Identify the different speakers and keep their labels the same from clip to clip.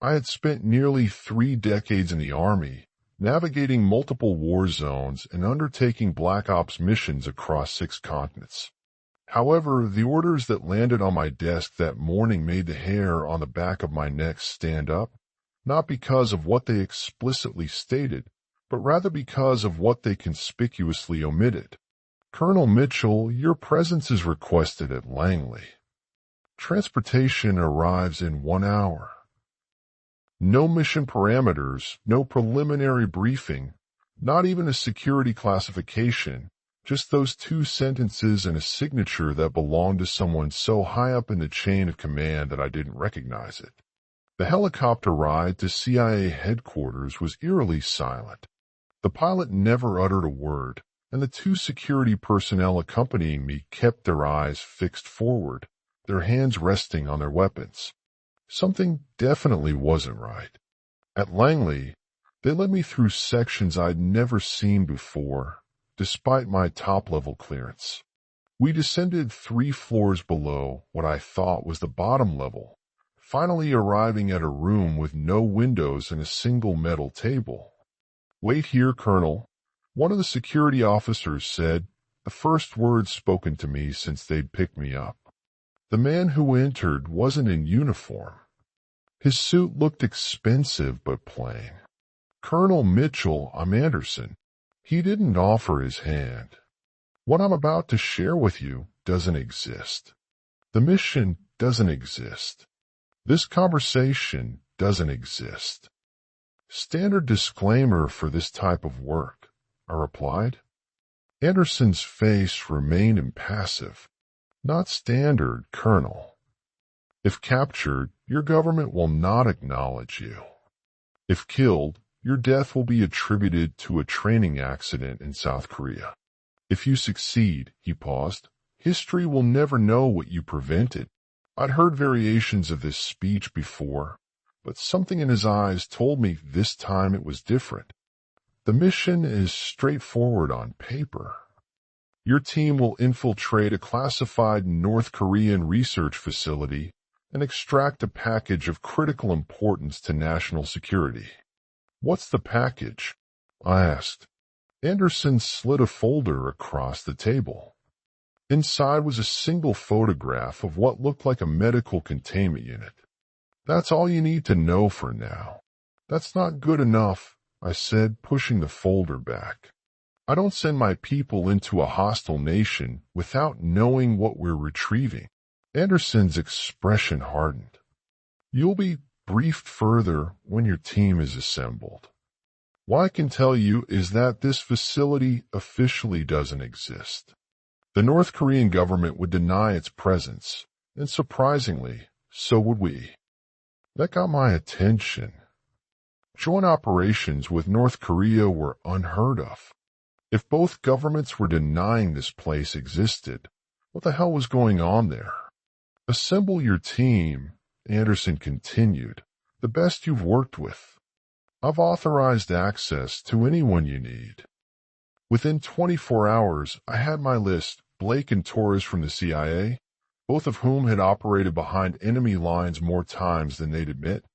Speaker 1: I had spent nearly 3 decades in the Army, navigating multiple war zones and undertaking Black Ops missions across 6 continents. However, the orders that landed on my desk that morning made the hair on the back of my neck stand up, not because of what they explicitly stated, but rather because of what they conspicuously omitted. Colonel Mitchell, your presence is requested at Langley. Transportation arrives in 1 hour. No mission parameters, no preliminary briefing, not even a security classification, just those 2 sentences and a signature that belonged to someone so high up in the chain of command that I didn't recognize it. The helicopter ride to CIA headquarters was eerily silent. The pilot never uttered a word, and the 2 security personnel accompanying me kept their eyes fixed forward, their hands resting on their weapons. Something definitely wasn't right. At Langley, they led me through sections I'd never seen before, despite my top-level clearance. We descended 3 floors below what I thought was the bottom level, finally arriving at a room with no windows and a single metal table. "Wait here, Colonel," one of the security officers said, the first words spoken to me since they'd picked me up. The man who entered wasn't in uniform. His suit looked expensive but plain. "Colonel Mitchell, I'm Anderson." He didn't offer his hand. "What I'm about to share with you doesn't exist. The mission doesn't exist. This conversation doesn't exist." "Standard disclaimer for this type of work," I replied. Anderson's face remained impassive. "Not standard, Colonel. If captured, your government will not acknowledge you. If killed, your death will be attributed to a training accident in South Korea. If you succeed," he paused, "history will never know what you prevented." I'd heard variations of this speech before, but something in his eyes told me this time it was different. "The mission is straightforward on paper. Your team will infiltrate a classified North Korean research facility and extract a package of critical importance to national security." "What's the package?" I asked. Anderson slid a folder across the table. Inside was a single photograph of what looked like a medical containment unit. "That's all you need to know for now." "That's not good enough," I said, pushing the folder back. "I don't send my people into a hostile nation without knowing what we're retrieving." Anderson's expression hardened. "You'll be briefed further when your team is assembled. What I can tell you is that this facility officially doesn't exist. The North Korean government would deny its presence, and surprisingly, so would we." That got my attention. Joint operations with North Korea were unheard of. If both governments were denying this place existed, what the hell was going on there? "Assemble your team," Anderson continued, "the best you've worked with. I've authorized access to anyone you need." Within 24 hours, I had my list: Blake and Torres from the CIA, both of whom had operated behind enemy lines more times than they'd admit;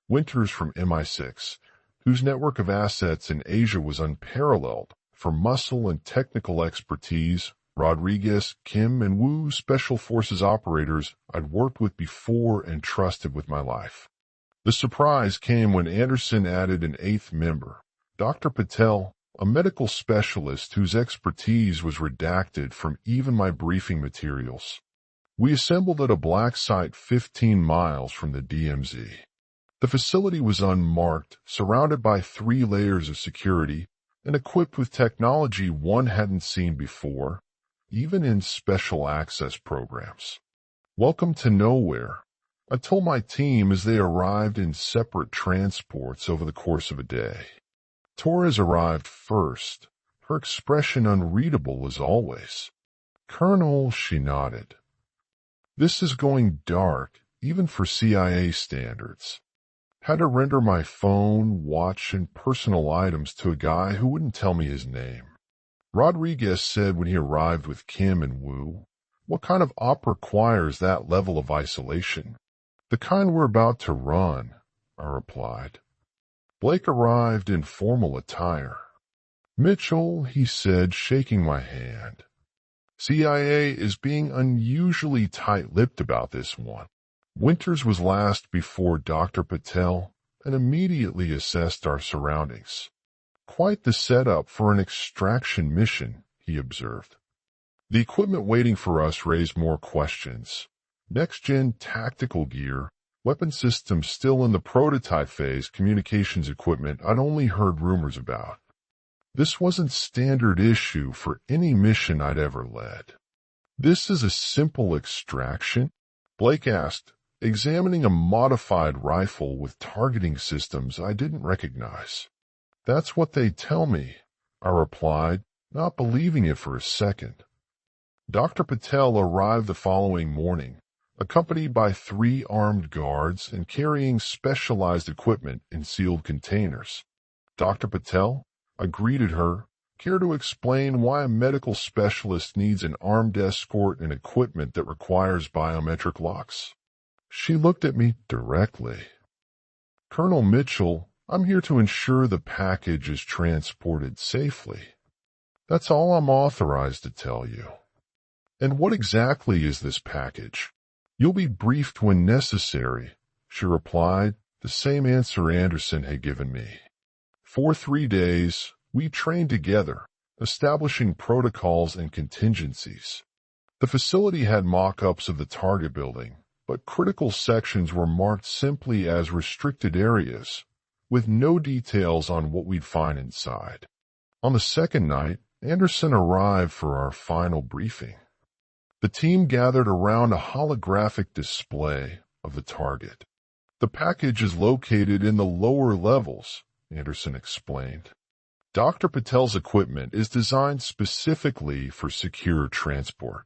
Speaker 1: Winters from MI6, whose network of assets in Asia was unparalleled for muscle and technical expertise; Rodriguez, Kim, and Wu, Special Forces operators I'd worked with before and trusted with my life. The surprise came when Anderson added an 8th member, Dr. Patel, a medical specialist whose expertise was redacted from even my briefing materials. We assembled at a black site 15 miles from the DMZ. The facility was unmarked, surrounded by 3 layers of security, and equipped with technology one hadn't seen before, even in special access programs. "Welcome to nowhere," I told my team as they arrived in separate transports over the course of a day. Torres arrived first, her expression unreadable as always. "Colonel," she nodded. "This is going dark, even for CIA standards. Had to render my phone, watch, and personal items to a guy who wouldn't tell me his name." Rodriguez said when he arrived with Kim and Wu, "What kind of op requires that level of isolation?" "The kind we're about to run," I replied. replied. Blake arrived in formal attire. Mitchell, he said, shaking my hand. CIA is being unusually tight-lipped about this one. Winters was last before Dr. Patel and immediately assessed our surroundings. Quite the setup for an extraction mission, he observed. The equipment waiting for us raised more questions. Next-gen tactical gear, weapon systems still in the prototype phase, communications equipment I'd only heard rumors about. This wasn't standard issue for any mission I'd ever led. This is a simple extraction? Blake asked, examining a modified rifle with targeting systems I didn't recognize. That's what they tell me, I replied, not believing it for a second. Dr. Patel arrived the following morning, accompanied by 3 armed guards and carrying specialized equipment in sealed containers. Dr. Patel? I greeted her. Care to explain why a medical specialist needs an armed escort and equipment that requires biometric locks? She looked at me directly. Colonel Mitchell, I'm here to ensure the package is transported safely. That's all I'm authorized to tell you. And what exactly is this package? You'll be briefed when necessary, she replied, the same answer Anderson had given me. For 3 days, we trained together, establishing protocols and contingencies. The facility had mock-ups of the target building, but critical sections were marked simply as restricted areas, with no details on what we'd find inside. On the second night, Anderson arrived for our final briefing. The team gathered around a holographic display of the target. The package is located in the lower levels, Anderson explained. Dr. Patel's equipment is designed specifically for secure transport.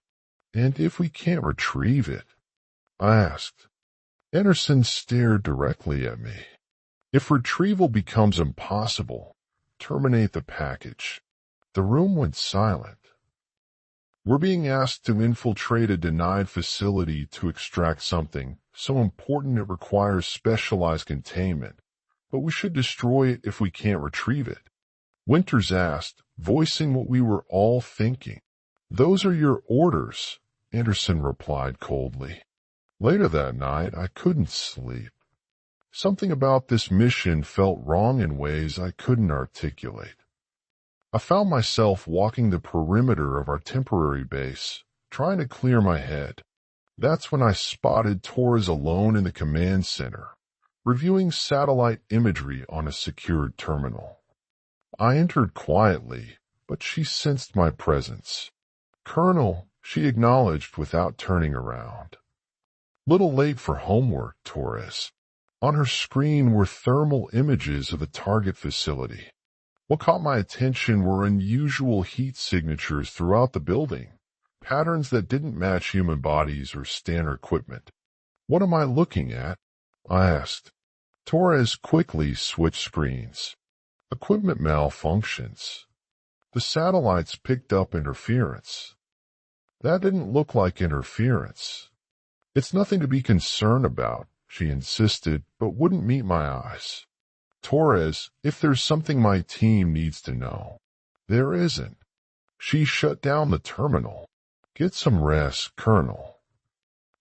Speaker 1: And if we can't retrieve it? I asked. Anderson stared directly at me. If retrieval becomes impossible, terminate the package. The room went silent. We're being asked to infiltrate a denied facility to extract something so important it requires specialized containment, but we should destroy it if we can't retrieve it. Winters asked, voicing what we were all thinking. Those are your orders, Anderson replied coldly. Later that night, I couldn't sleep. Something about this mission felt wrong in ways I couldn't articulate. I found myself walking the perimeter of our temporary base, trying to clear my head. That's when I spotted Torres alone in the command center, reviewing satellite imagery on a secured terminal. I entered quietly, but she sensed my presence. Colonel, she acknowledged without turning around. Little late for homework, Torres. On her screen were thermal images of the target facility. What caught my attention were unusual heat signatures throughout the building, patterns that didn't match human bodies or standard equipment. What am I looking at? I asked. Torres quickly switched screens. Equipment malfunctions. The satellites picked up interference. That didn't look like interference. It's nothing to be concerned about, she insisted, but wouldn't meet my eyes. Torres, if there's something my team needs to know. There isn't. She shut down the terminal. Get some rest, Colonel.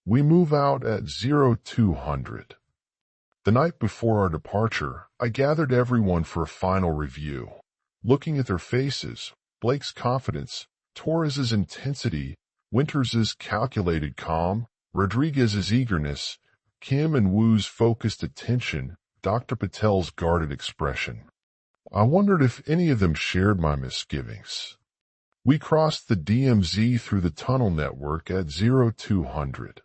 Speaker 1: We move out at 0200. The night before our departure, I gathered everyone for a final review. Looking at their faces, Blake's confidence, Torres's intensity, Winters's calculated calm, Rodriguez's eagerness, Kim and Wu's focused attention, Dr. Patel's guarded expression. I wondered if any of them shared my misgivings. We crossed the DMZ through the tunnel network at 0200.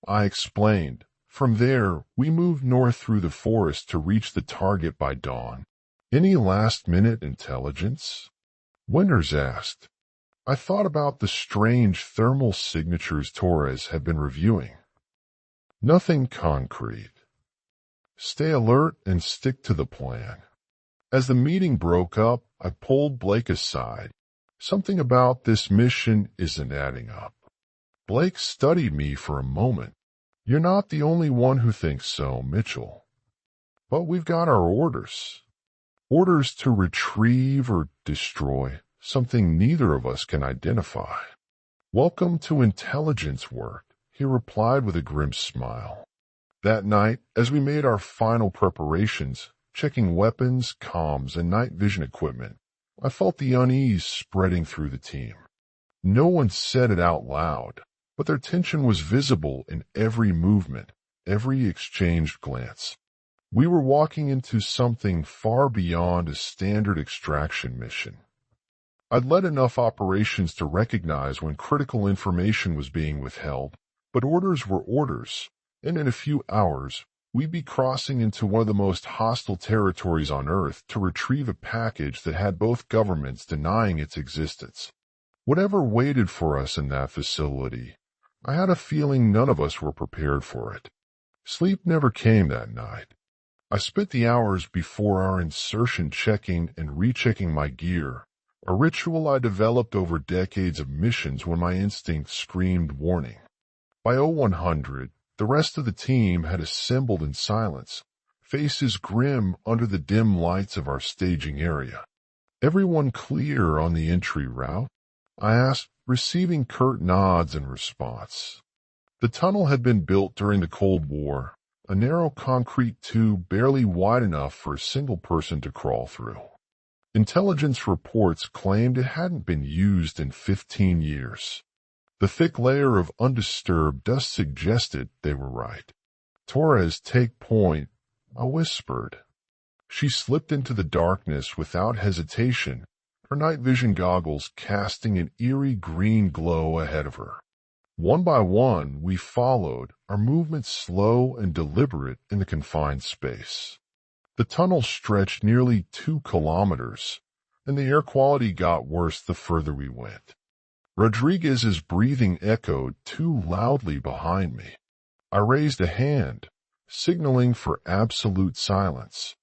Speaker 1: I explained. From there, we moved north through the forest to reach the target by dawn. Any last-minute intelligence? Winters asked. I thought about the strange thermal signatures Torres had been reviewing. Nothing concrete. Stay alert and stick to the plan. As the meeting broke up, I pulled Blake aside. Something about this mission isn't adding up. Blake studied me for a moment. You're not the only one who thinks so, Mitchell. But we've got our orders. Orders to retrieve or destroy something neither of us can identify. Welcome to intelligence work, he replied with a grim smile. That night, as we made our final preparations, checking weapons, comms, and night vision equipment, I felt the unease spreading through the team. No one said it out loud, but their tension was visible in every movement, every exchanged glance. We were walking into something far beyond a standard extraction mission. I'd led enough operations to recognize when critical information was being withheld, but orders were orders, and in a few hours, we'd be crossing into one of the most hostile territories on Earth to retrieve a package that had both governments denying its existence. Whatever waited for us in that facility, I had a feeling none of us were prepared for it. Sleep never came that night. I spent the hours before our insertion checking and rechecking my gear, a ritual I developed over decades of missions when my instinct screamed warning. By 0100, the rest of the team had assembled in silence, faces grim under the dim lights of our staging area. Everyone clear on the entry route? I asked, receiving curt nods in response. The tunnel had been built during the Cold War, a narrow concrete tube barely wide enough for a single person to crawl through. Intelligence reports claimed it hadn't been used in 15 years. The thick layer of undisturbed dust suggested they were right. Torres, take point, I whispered. She slipped into the darkness without hesitation, her night vision goggles casting an eerie green glow ahead of her. One by one, we followed, our movements slow and deliberate in the confined space. The tunnel stretched nearly 2 kilometers, and the air quality got worse the further we went. Rodriguez's breathing echoed too loudly behind me. I raised a hand, signaling for absolute silence.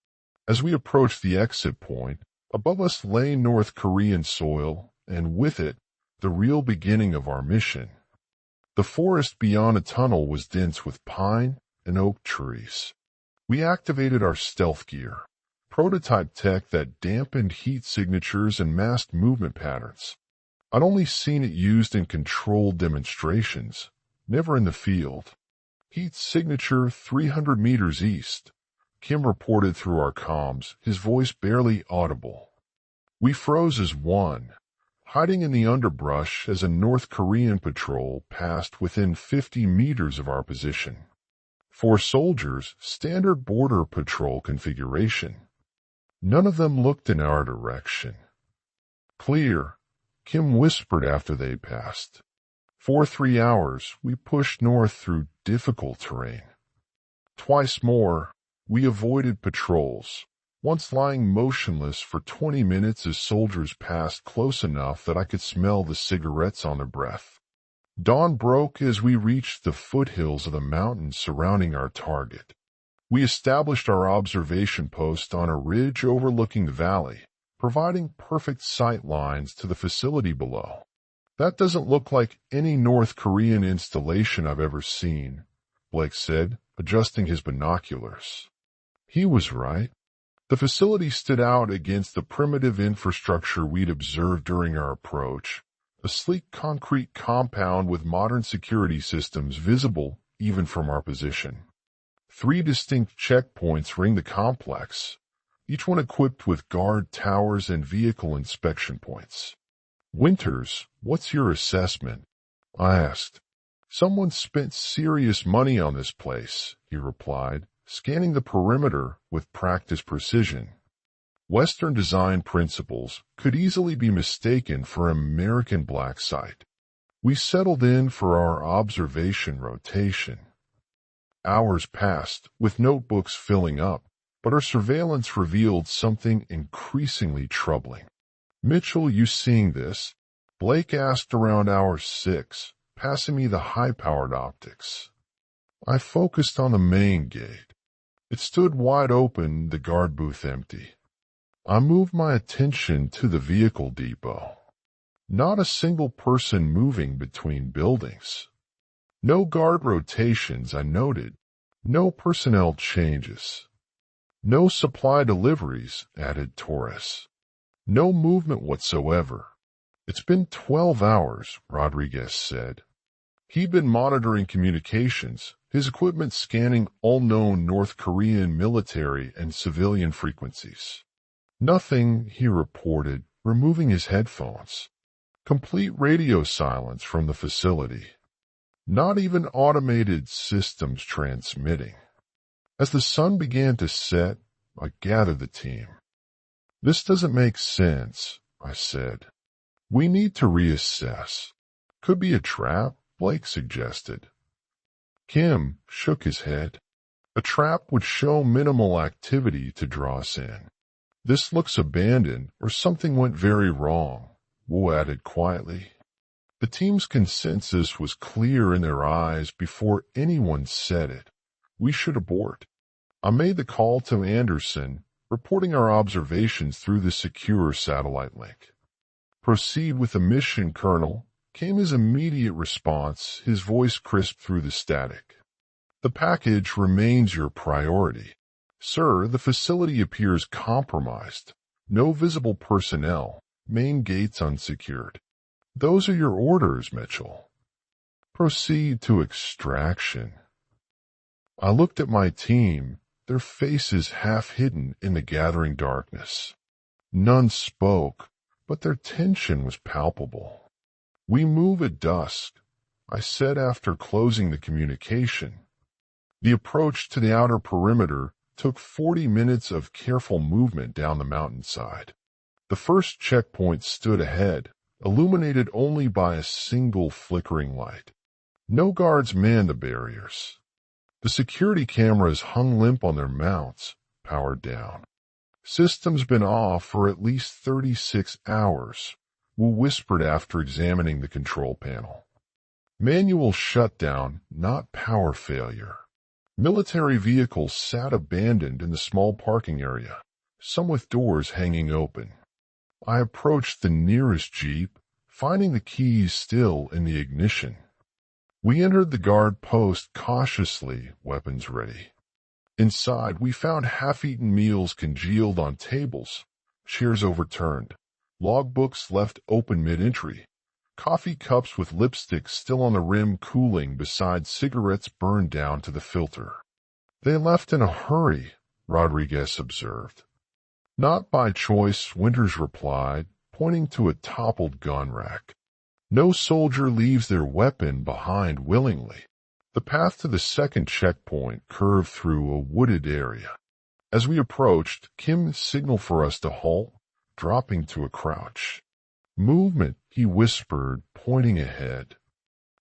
Speaker 1: As we approached the exit point, above us lay North Korean soil, and with it, the real beginning of our mission. The forest beyond the tunnel was dense with pine and oak trees. We activated our stealth gear, prototype tech that dampened heat signatures and masked movement patterns. I'd only seen it used in controlled demonstrations, never in the field. Heat signature 300 meters east, Kim reported through our comms, his voice barely audible. We froze as one, hiding in the underbrush as a North Korean patrol passed within 50 meters of our position. 4 soldiers, standard border patrol configuration. None of them looked in our direction. Clear, Kim whispered after they passed. For 3 hours, we pushed north through difficult terrain. Twice more, we avoided patrols, once lying motionless for 20 minutes as soldiers passed close enough that I could smell the cigarettes on their breath. Dawn broke as we reached the foothills of the mountains surrounding our target. We established our observation post on a ridge overlooking the valley, providing perfect sight lines to the facility below. That doesn't look like any North Korean installation I've ever seen, Blake said, adjusting his binoculars. He was right. The facility stood out against the primitive infrastructure we'd observed during our approach, a sleek concrete compound with modern security systems visible even from our position. 3 distinct checkpoints ring the complex, each one equipped with guard towers and vehicle inspection points. Winters, what's your assessment? I asked. Someone spent serious money on this place, he replied, scanning the perimeter with practiced precision. Western design principles could easily be mistaken for American black site. We settled in for our observation rotation. Hours passed, with notebooks filling up, but our surveillance revealed something increasingly troubling. Mitchell, you seeing this? Blake asked around hour 6, passing me the high-powered optics. I focused on the main gate. It stood wide open, the guard booth empty. I moved my attention to the vehicle depot. Not a single person moving between buildings. No guard rotations, I noted. No personnel changes. No supply deliveries, added Torres. No movement whatsoever. It's been 12 hours, Rodriguez said. He'd been monitoring communications, his equipment scanning all known North Korean military and civilian frequencies. Nothing, he reported, removing his headphones. Complete radio silence from the facility. Not even automated systems transmitting. As the sun began to set, I gathered the team. This doesn't make sense, I said. We need to reassess. Could be a trap, Blake suggested. Kim shook his head. A trap would show minimal activity to draw us in. This looks abandoned or something went very wrong, Wu added quietly. The team's consensus was clear in their eyes before anyone said it. We should abort. I made the call to Anderson, reporting our observations through the secure satellite link. Proceed with the mission, Colonel, came his immediate response, his voice crisp through the static. The package remains your priority. Sir, the facility appears compromised. No visible personnel. Main gates unsecured. Those are your orders, Mitchell. Proceed to extraction. I looked at my team, their faces half hidden in the gathering darkness. None spoke, but their tension was palpable. We move at dusk, I said after closing the communication. The approach to the outer perimeter took 40 minutes of careful movement down the mountainside. The first checkpoint stood ahead, illuminated only by a single flickering light. No guards manned the barriers. The security cameras hung limp on their mounts, powered down. System's been off for at least 36 hours, Wu whispered after examining the control panel. Manual shutdown, not power failure. Military vehicles sat abandoned in the small parking area, some with doors hanging open. I approached the nearest jeep, finding the keys still in the ignition. We entered the guard post cautiously, weapons ready. Inside, we found half-eaten meals congealed on tables, chairs overturned, logbooks left open mid-entry, coffee cups with lipstick still on the rim cooling beside cigarettes burned down to the filter. They left in a hurry, Rodriguez observed. Not by choice, Winters replied, pointing to a toppled gun rack. No soldier leaves their weapon behind willingly. The path to the second checkpoint curved through a wooded area. As we approached, Kim signaled for us to halt, dropping to a crouch. Movement, he whispered, pointing ahead.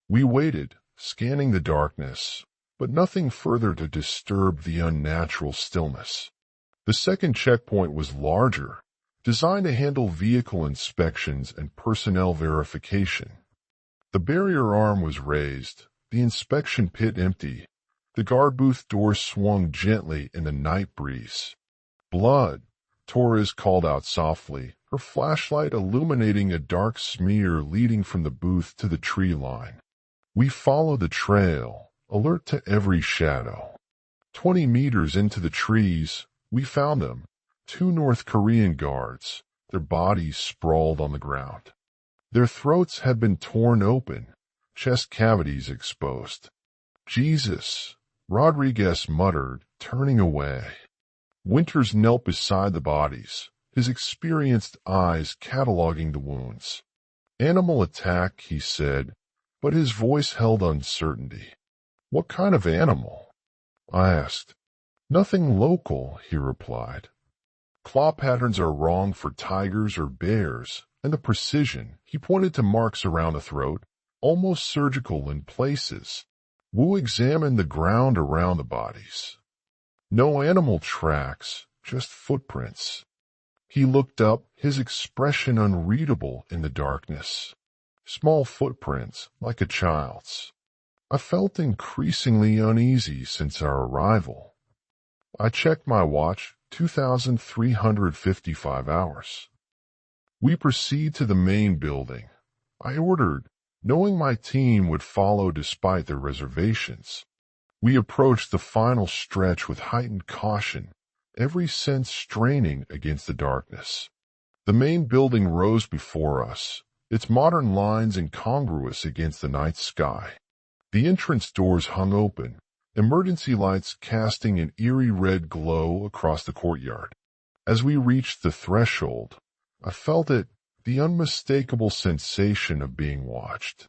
Speaker 1: We waited, scanning the darkness, but nothing further to disturb the unnatural stillness. The second checkpoint was larger, designed to handle vehicle inspections and personnel verification. The barrier arm was raised, the inspection pit empty. The guard booth door swung gently in the night breeze. Blood, Torres called out softly, her flashlight illuminating a dark smear leading from the booth to the tree line. We followed the trail, alert to every shadow. 20 meters into the trees, we found them, 2 North Korean guards, their bodies sprawled on the ground. Their throats had been torn open, chest cavities exposed. Jesus, Rodriguez muttered, turning away. Winters knelt beside the bodies, his experienced eyes cataloging the wounds. Animal attack, he said, but his voice held uncertainty. What kind of animal? I asked. Nothing local, he replied. Claw patterns are wrong for tigers or bears, and the precision, he pointed to marks around the throat, almost surgical in places. Wu examined the ground around the bodies. No animal tracks, just footprints. He looked up, his expression unreadable in the darkness. Small footprints, like a child's. I felt increasingly uneasy since our arrival. I checked my watch, 2,355 hours. We proceed to the main building. I ordered, knowing my team would follow despite their reservations. We approached the final stretch with heightened caution, every sense straining against the darkness. The main building rose before us, its modern lines incongruous against the night sky. The entrance doors hung open, emergency lights casting an eerie red glow across the courtyard. As we reached the threshold, I felt it, the unmistakable sensation of being watched.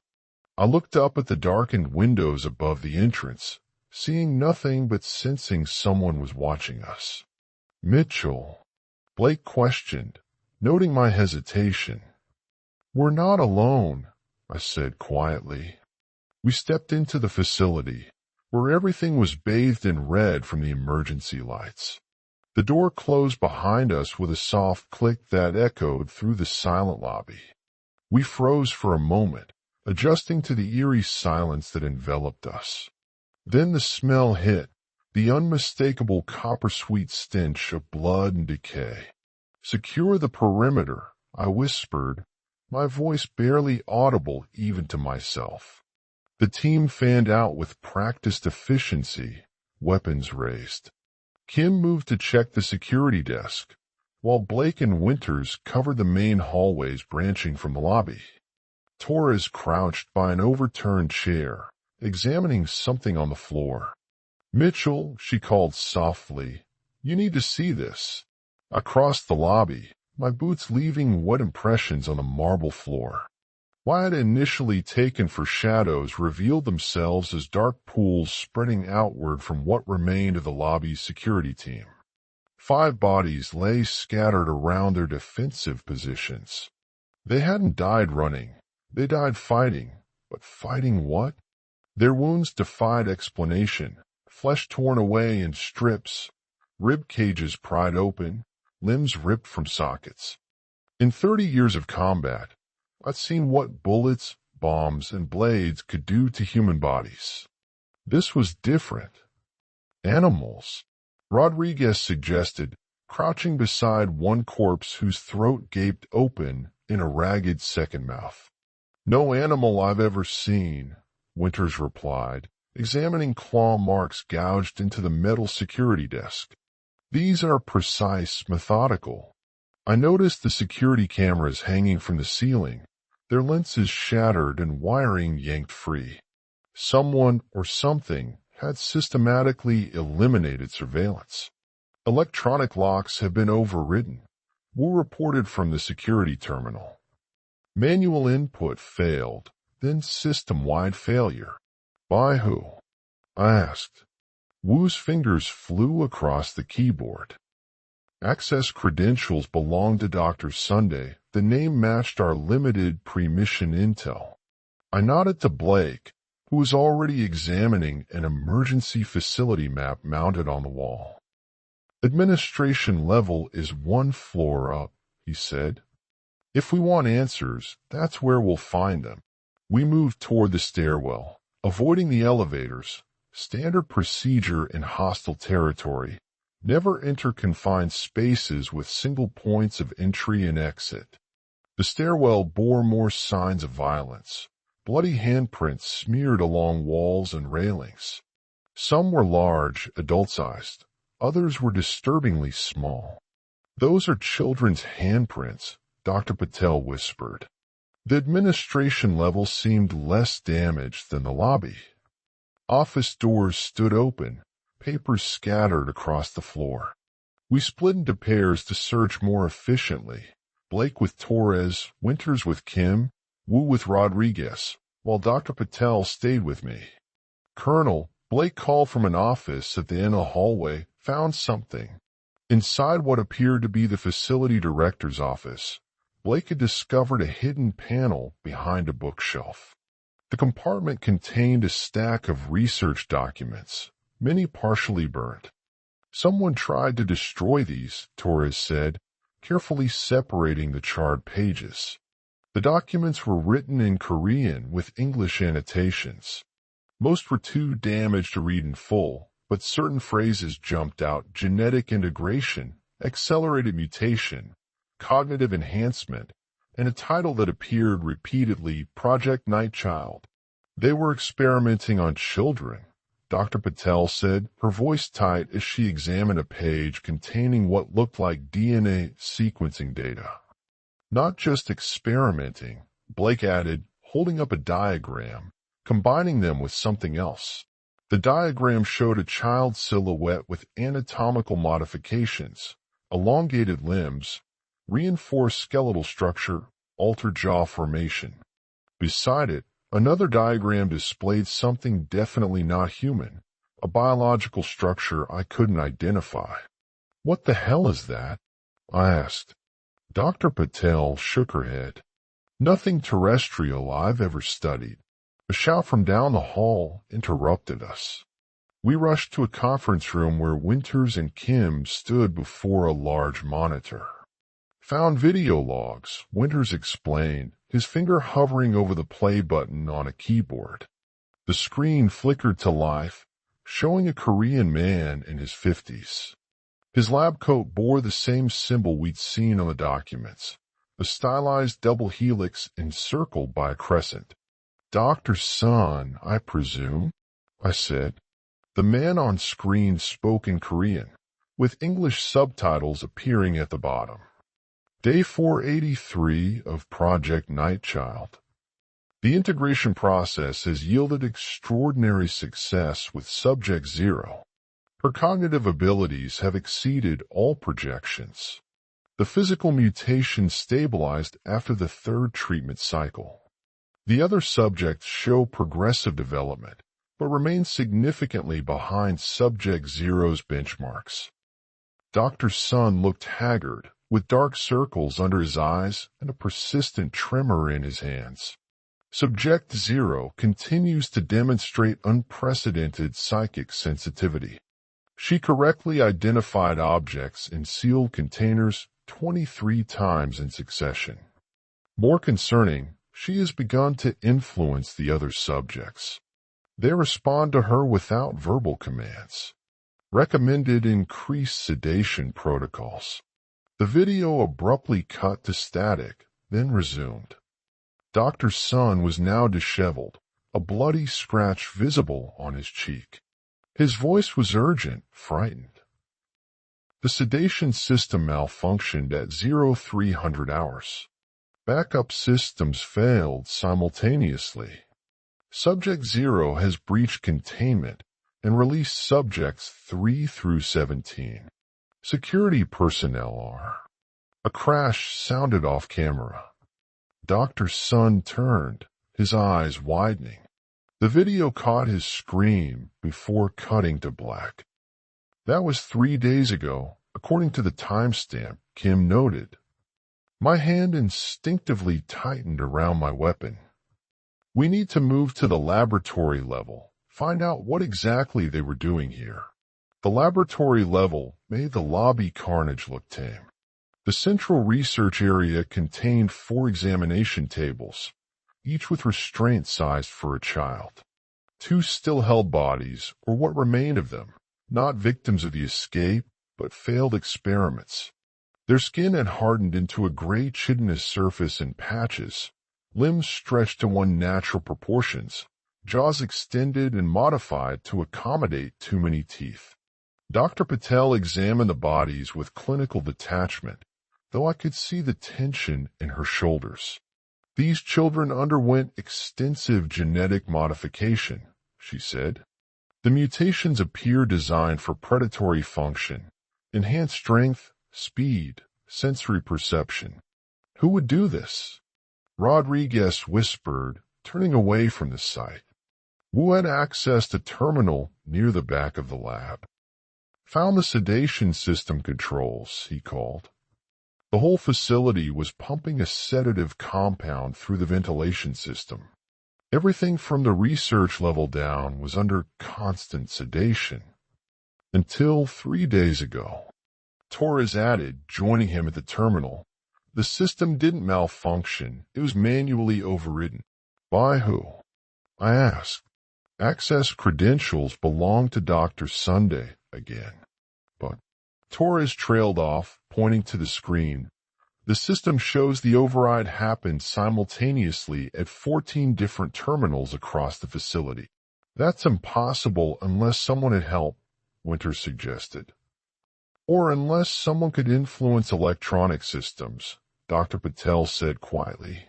Speaker 1: I looked up at the darkened windows above the entrance, seeing nothing but sensing someone was watching us. Mitchell, Blake questioned, noting my hesitation. "We're not alone," I said quietly. We stepped into the facility, where everything was bathed in red from the emergency lights. The door closed behind us with a soft click that echoed through the silent lobby. We froze for a moment, adjusting to the eerie silence that enveloped us. Then the smell hit, the unmistakable copper-sweet stench of blood and decay. "Secure the perimeter," I whispered, my voice barely audible even to myself. The team fanned out with practiced efficiency, weapons raised. Kim moved to check the security desk, while Blake and Winters covered the main hallways branching from the lobby. Torres crouched by an overturned chair, examining something on the floor. "Mitchell," she called softly, "you need to see this." I crossed the lobby, my boots leaving wet impressions on the marble floor. What I had initially taken for shadows revealed themselves as dark pools spreading outward from what remained of the lobby's security team. 5 bodies lay scattered around their defensive positions. They hadn't died running, they died fighting, but fighting what? Their wounds defied explanation, flesh torn away in strips, rib cages pried open, limbs ripped from sockets. In 30 years of combat, I'd seen what bullets, bombs, and blades could do to human bodies. This was different. Animals, Rodriguez suggested, crouching beside one corpse whose throat gaped open in a ragged second mouth. "No animal I've ever seen," Winters replied, examining claw marks gouged into the metal security desk. "These are precise, methodical." I noticed the security cameras hanging from the ceiling, their lenses shattered and wiring yanked free. Someone or something had systematically eliminated surveillance. "Electronic locks have been overridden," Wu reported from the security terminal. "Manual input failed, then system-wide failure." "By who?" I asked. Wu's fingers flew across the keyboard. "Access credentials belonged to Dr. Sunday. The name matched our limited pre-mission intel." I nodded to Blake, who was already examining an emergency facility map mounted on the wall. "Administration level is 1 floor up," he said. "If we want answers, that's where we'll find them." We moved toward the stairwell, avoiding the elevators, standard procedure in hostile territory. Never enter confined spaces with single points of entry and exit. The stairwell bore more signs of violence. Bloody handprints smeared along walls and railings. Some were large, adult-sized. Others were disturbingly small. "Those are children's handprints," Dr. Patel whispered. The administration level seemed less damaged than the lobby. Office doors stood open, papers scattered across the floor. We split into pairs to search more efficiently. Blake with Torres, Winters with Kim, Wu with Rodriguez, while Dr. Patel stayed with me. "Colonel," Blake called from an office at the end of the hallway, "found something." Inside what appeared to be the facility director's office, Blake had discovered a hidden panel behind a bookshelf. The compartment contained a stack of research documents, many partially burnt. "Someone tried to destroy these," Torres said, carefully separating the charred pages. The documents were written in Korean with English annotations. Most were too damaged to read in full, but certain phrases jumped out: genetic integration, accelerated mutation, cognitive enhancement, and a title that appeared repeatedly: Project Nightchild. They were experimenting on children, Dr. Patel said, her voice tight as she examined a page containing what looked like DNA sequencing data. Not just experimenting, Blake added, holding up a diagram, combining them with something else. The diagram showed a child's silhouette with anatomical modifications, elongated limbs, reinforced skeletal structure, altered jaw formation. Beside it, another diagram displayed something definitely not human, a biological structure I couldn't identify. "What the hell is that?" I asked. Dr. Patel shook her head. "Nothing terrestrial I've ever studied." A shout from down the hall interrupted us. We rushed to a conference room where Winters and Kim stood before a large monitor. "Found video logs," Winters explained, his finger hovering over the play button on a keyboard. The screen flickered to life, showing a Korean man in his 50s. His lab coat bore the same symbol we'd seen on the documents, a stylized double helix encircled by a crescent. "Dr. Sun, I presume?" I said. The man on screen spoke in Korean, with English subtitles appearing at the bottom. "Day 483 of Project Nightchild. The integration process has yielded extraordinary success with Subject 0. Her cognitive abilities have exceeded all projections. The physical mutation stabilized after the third treatment cycle. The other subjects show progressive development, but remain significantly behind Subject 0's benchmarks." Dr. Sun looked haggard, with dark circles under his eyes and a persistent tremor in his hands. Subject 0 continues to demonstrate unprecedented psychic sensitivity. She correctly identified objects in sealed containers 23 times in succession. More concerning, she has begun to influence the other subjects. They respond to her without verbal commands. Recommended increased sedation protocols. The video abruptly cut to static, then resumed. Dr. Sun was now disheveled, a bloody scratch visible on his cheek. His voice was urgent, frightened. "The sedation system malfunctioned at 0300 hours. Backup systems failed simultaneously. Subject 0 has breached containment and released subjects 3 through 17. Security personnel are." A crash sounded off camera. Dr. Sun turned, his eyes widening. The video caught his scream before cutting to black. "That was 3 days ago, according to the timestamp," Kim noted. My hand instinctively tightened around my weapon. "We need to move to the laboratory level, find out what exactly they were doing here." The laboratory level made the lobby carnage look tame. The central research area contained 4 examination tables, each with restraint sized for a child. 2 still-held bodies, or what remained of them, not victims of the escape, but failed experiments. Their skin had hardened into a gray chitinous surface in patches, limbs stretched to unnatural proportions, jaws extended and modified to accommodate too many teeth. Dr. Patel examined the bodies with clinical detachment, though I could see the tension in her shoulders. "These children underwent extensive genetic modification," she said. "The mutations appear designed for predatory function, enhanced strength, speed, sensory perception. Who would do this?" Rodriguez whispered, turning away from the site. Wu had accessed a terminal near the back of the lab. "Found the sedation system controls," he called. The whole facility was pumping a sedative compound through the ventilation system. Everything from the research level down was under constant sedation. Until 3 days ago. Torres added, joining him at the terminal. "The system didn't malfunction. It was manually overridden." "By who?" I asked. "Access credentials belong to Dr. Sunday again." But Torres trailed off, pointing to the screen. "The system shows the override happened simultaneously at 14 different terminals across the facility. That's impossible unless someone had help, Winters suggested. Or unless someone could influence electronic systems, Dr. Patel said quietly.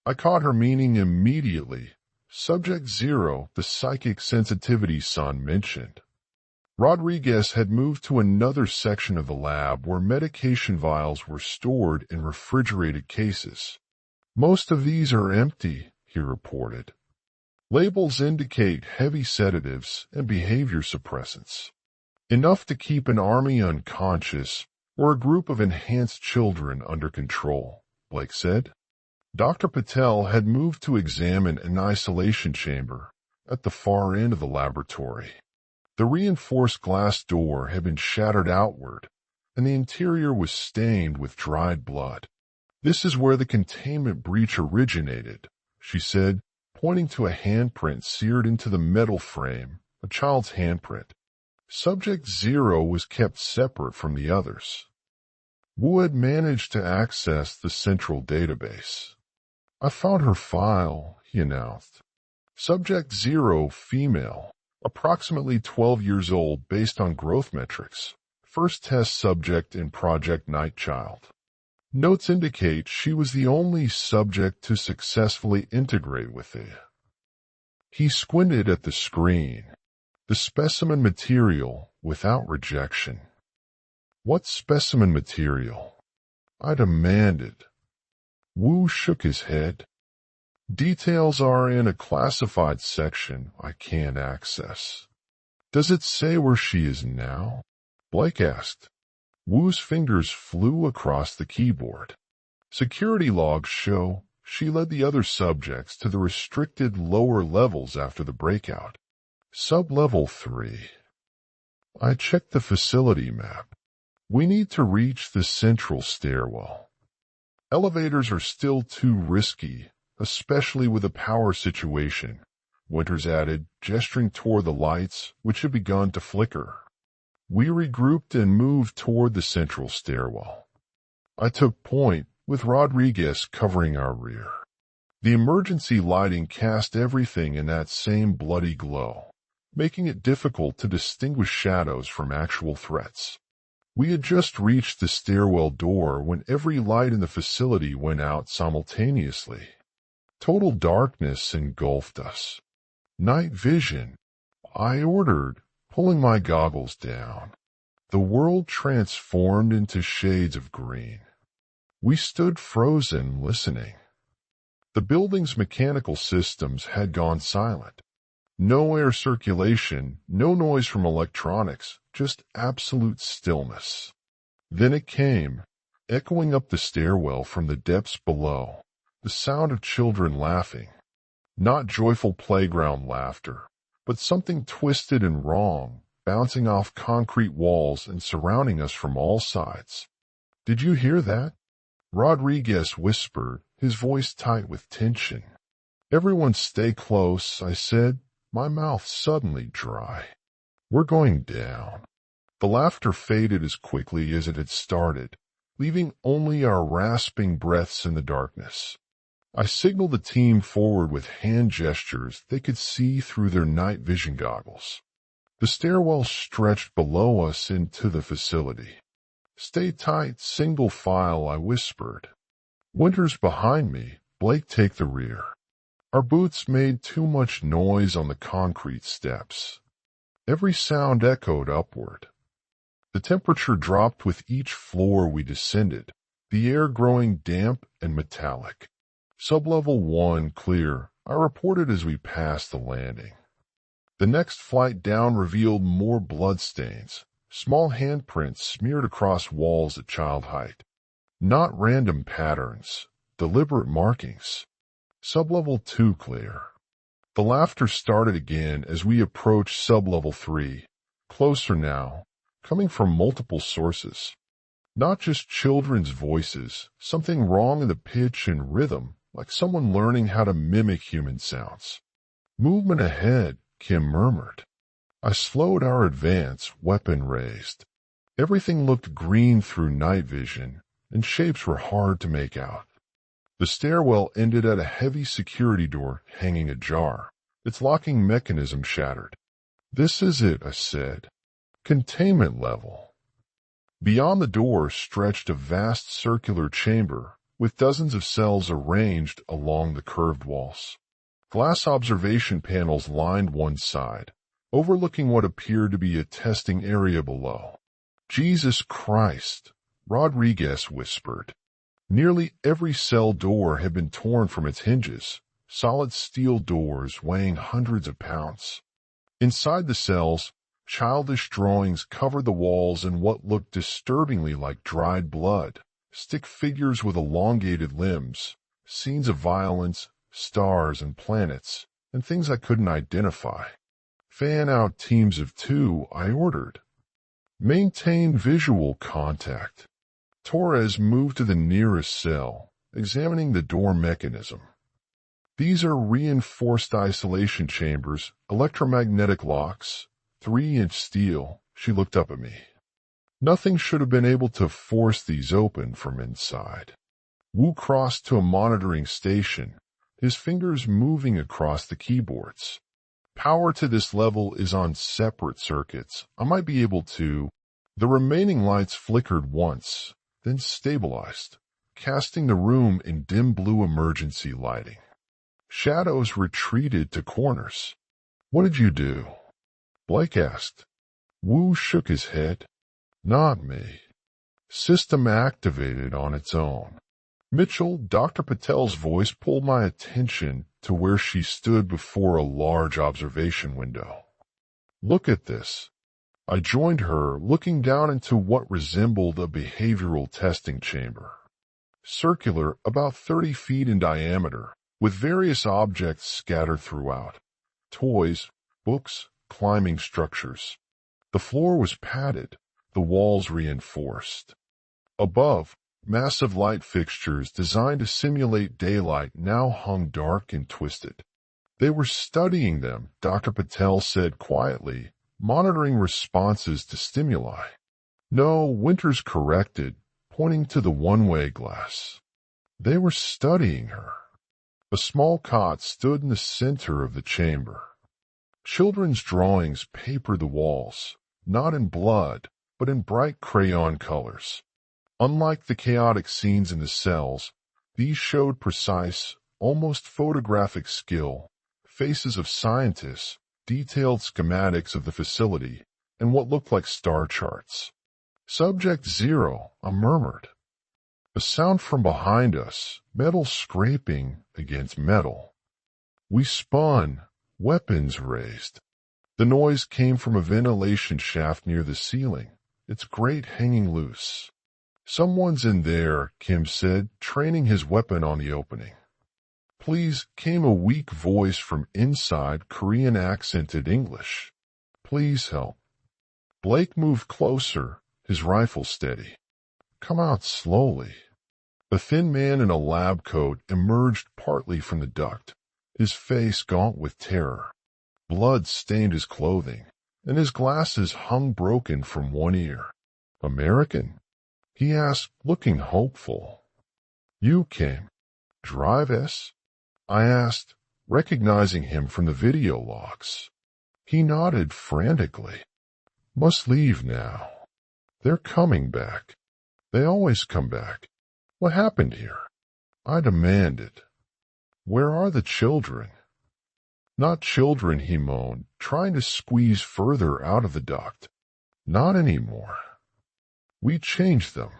Speaker 1: I caught her meaning immediately. Subject 0, the psychic sensitivity son mentioned. Rodriguez had moved to another section of the lab where medication vials were stored in refrigerated cases. Most of these are empty, he reported. Labels indicate heavy sedatives and behavior suppressants. Enough to keep an army unconscious or a group of enhanced children under control, Blake said. Dr. Patel had moved to examine an isolation chamber at the far end of the laboratory. The reinforced glass door had been shattered outward, and the interior was stained with dried blood. This is where the containment breach originated, she said, pointing to a handprint seared into the metal frame, a child's handprint. Subject 0 was kept separate from the others. Wu had managed to access the central database. I found her file, he announced. Subject 0, female, approximately 12 years old based on growth metrics. First test subject in Project Nightchild. Notes indicate she was the only subject to successfully integrate with it. He squinted at the screen. The specimen material without rejection. What specimen material? I demanded. Wu shook his head. Details are in a classified section I can't access. Does it say where she is now? Blake asked. Wu's fingers flew across the keyboard. Security logs show she led the other subjects to the restricted lower levels after the breakout. Sub-level 3. I checked the facility map. We need to reach the central stairwell. Elevators are still too risky, especially with a power situation, Winters added, gesturing toward the lights, which had begun to flicker. We regrouped and moved toward the central stairwell. I took point, with Rodriguez covering our rear. The emergency lighting cast everything in that same bloody glow, making it difficult to distinguish shadows from actual threats. We had just reached the stairwell door when every light in the facility went out simultaneously. Total darkness engulfed us. Night vision, I ordered, pulling my goggles down. The world transformed into shades of green. We stood frozen, listening. The building's mechanical systems had gone silent. No air circulation, no noise from electronics, just absolute stillness. Then it came, echoing up the stairwell from the depths below, the sound of children laughing. Not joyful playground laughter, but something twisted and wrong, bouncing off concrete walls and surrounding us from all sides. Did you hear that? Rodriguez whispered, his voice tight with tension. Everyone stay close, I said, my mouth suddenly dry. We're going down. The laughter faded as quickly as it had started, leaving only our rasping breaths in the darkness. I signaled the team forward with hand gestures they could see through their night vision goggles. The stairwell stretched below us into the facility. Stay tight, single file, I whispered. Winters behind me, Blake take the rear. Our boots made too much noise on the concrete steps. Every sound echoed upward. The temperature dropped with each floor we descended, the air growing damp and metallic. Sublevel 1 clear, I reported as we passed the landing. The next flight down revealed more bloodstains, small handprints smeared across walls at child height. Not random patterns, deliberate markings. Sublevel 2 clear. The laughter started again as we approached sublevel 3, closer now, coming from multiple sources. Not just children's voices, something wrong in the pitch and rhythm, like someone learning how to mimic human sounds. Movement ahead, Kim murmured. I slowed our advance, weapon raised. Everything looked green through night vision, and shapes were hard to make out. The stairwell ended at a heavy security door hanging ajar, Its locking mechanism shattered. "This is it," I said. "Containment level." Beyond the door stretched a vast circular chamber with dozens of cells arranged along the curved walls. Glass observation panels lined one side, overlooking what appeared to be a testing area below. "Jesus Christ," Rodriguez whispered. Nearly every cell door had been torn from its hinges, solid steel doors weighing hundreds of pounds. Inside the cells, childish drawings covered the walls in what looked disturbingly like dried blood, stick figures with elongated limbs, scenes of violence, stars and planets, and things I couldn't identify. "Fan out teams of 2, I ordered. Maintain visual contact." Torres moved to the nearest cell, examining the door mechanism. "These are reinforced isolation chambers, electromagnetic locks, 3-inch steel." She looked up at me. "Nothing should have been able to force these open from inside." Wu crossed to a monitoring station, his fingers moving across the keyboards. "Power to this level is on separate circuits. I might be able to—" The remaining lights flickered once, then stabilized, casting the room in dim blue emergency lighting. Shadows retreated to corners. "What did you do?" Blake asked. Wu shook his head. "Not me. System activated on its own." Mitchell, Dr. Patel's voice pulled my attention to where she stood before a large observation window. "Look at this." I joined her, looking down into what resembled a behavioral testing chamber. Circular, about 30 feet in diameter, with various objects scattered throughout. Toys, books, climbing structures. The floor was padded, the walls reinforced. Above, massive light fixtures designed to simulate daylight now hung dark and twisted. "They were studying them," Dr. Patel said quietly, monitoring responses to stimuli. "No," Winters corrected, pointing to the one-way glass. "They were studying her." A small cot stood in the center of the chamber. Children's drawings papered the walls, not in blood, but in bright crayon colors. Unlike the chaotic scenes in the cells, these showed precise, almost photographic skill, faces of scientists, detailed schematics of the facility, and what looked like star charts. "Subject 0, I murmured. A sound from behind us, metal scraping against metal. We spun, weapons raised. The noise came from a ventilation shaft near the ceiling, its grate hanging loose. "Someone's in there," Kim said, training his weapon on the opening. "Please," came a weak voice from inside, Korean accented English. "Please help." Blake moved closer, his rifle steady. "Come out slowly." A thin man in a lab coat emerged partly from the duct, his face gaunt with terror. Blood stained his clothing, and his glasses hung broken from one ear. "American?" he asked, looking hopeful. "You came. Drive S?" I asked, recognizing him from the video logs. He nodded frantically. "Must leave now. They're coming back. They always come back. What happened here?" I demanded. "Where are the children?" "Not children," he moaned, trying to squeeze further out of the duct. "Not anymore. We changed them."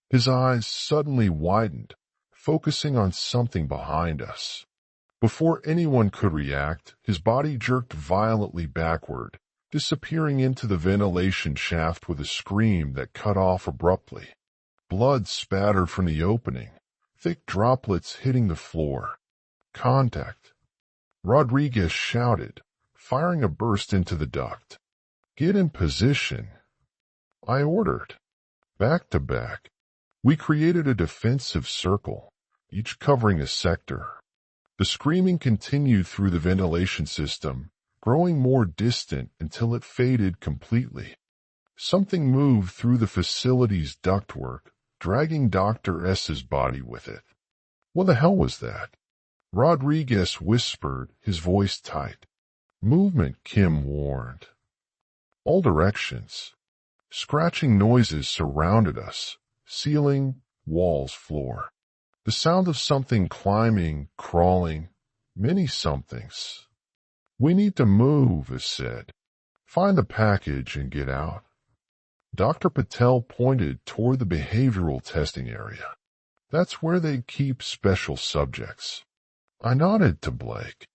Speaker 1: His eyes suddenly widened, focusing on something behind us. Before anyone could react, his body jerked violently backward, disappearing into the ventilation shaft with a scream that cut off abruptly. Blood spattered from the opening, thick droplets hitting the floor. "Contact!" Rodriguez shouted, firing a burst into the duct. "Get in position!" I ordered. Back to back, we created a defensive circle, each covering a sector. The screaming continued through the ventilation system, growing more distant until it faded completely. Something moved through the facility's ductwork, dragging Dr. S's body with it. What the hell was that? Rodriguez whispered, his voice tight. Movement, Kim warned. All directions. Scratching noises surrounded us. Ceiling, walls, floor. The sound of something climbing, crawling. Many somethings. We need to move, it said. Find the package and get out. Dr. Patel pointed toward the behavioral testing area. That's where they keep special subjects. I nodded to Blake.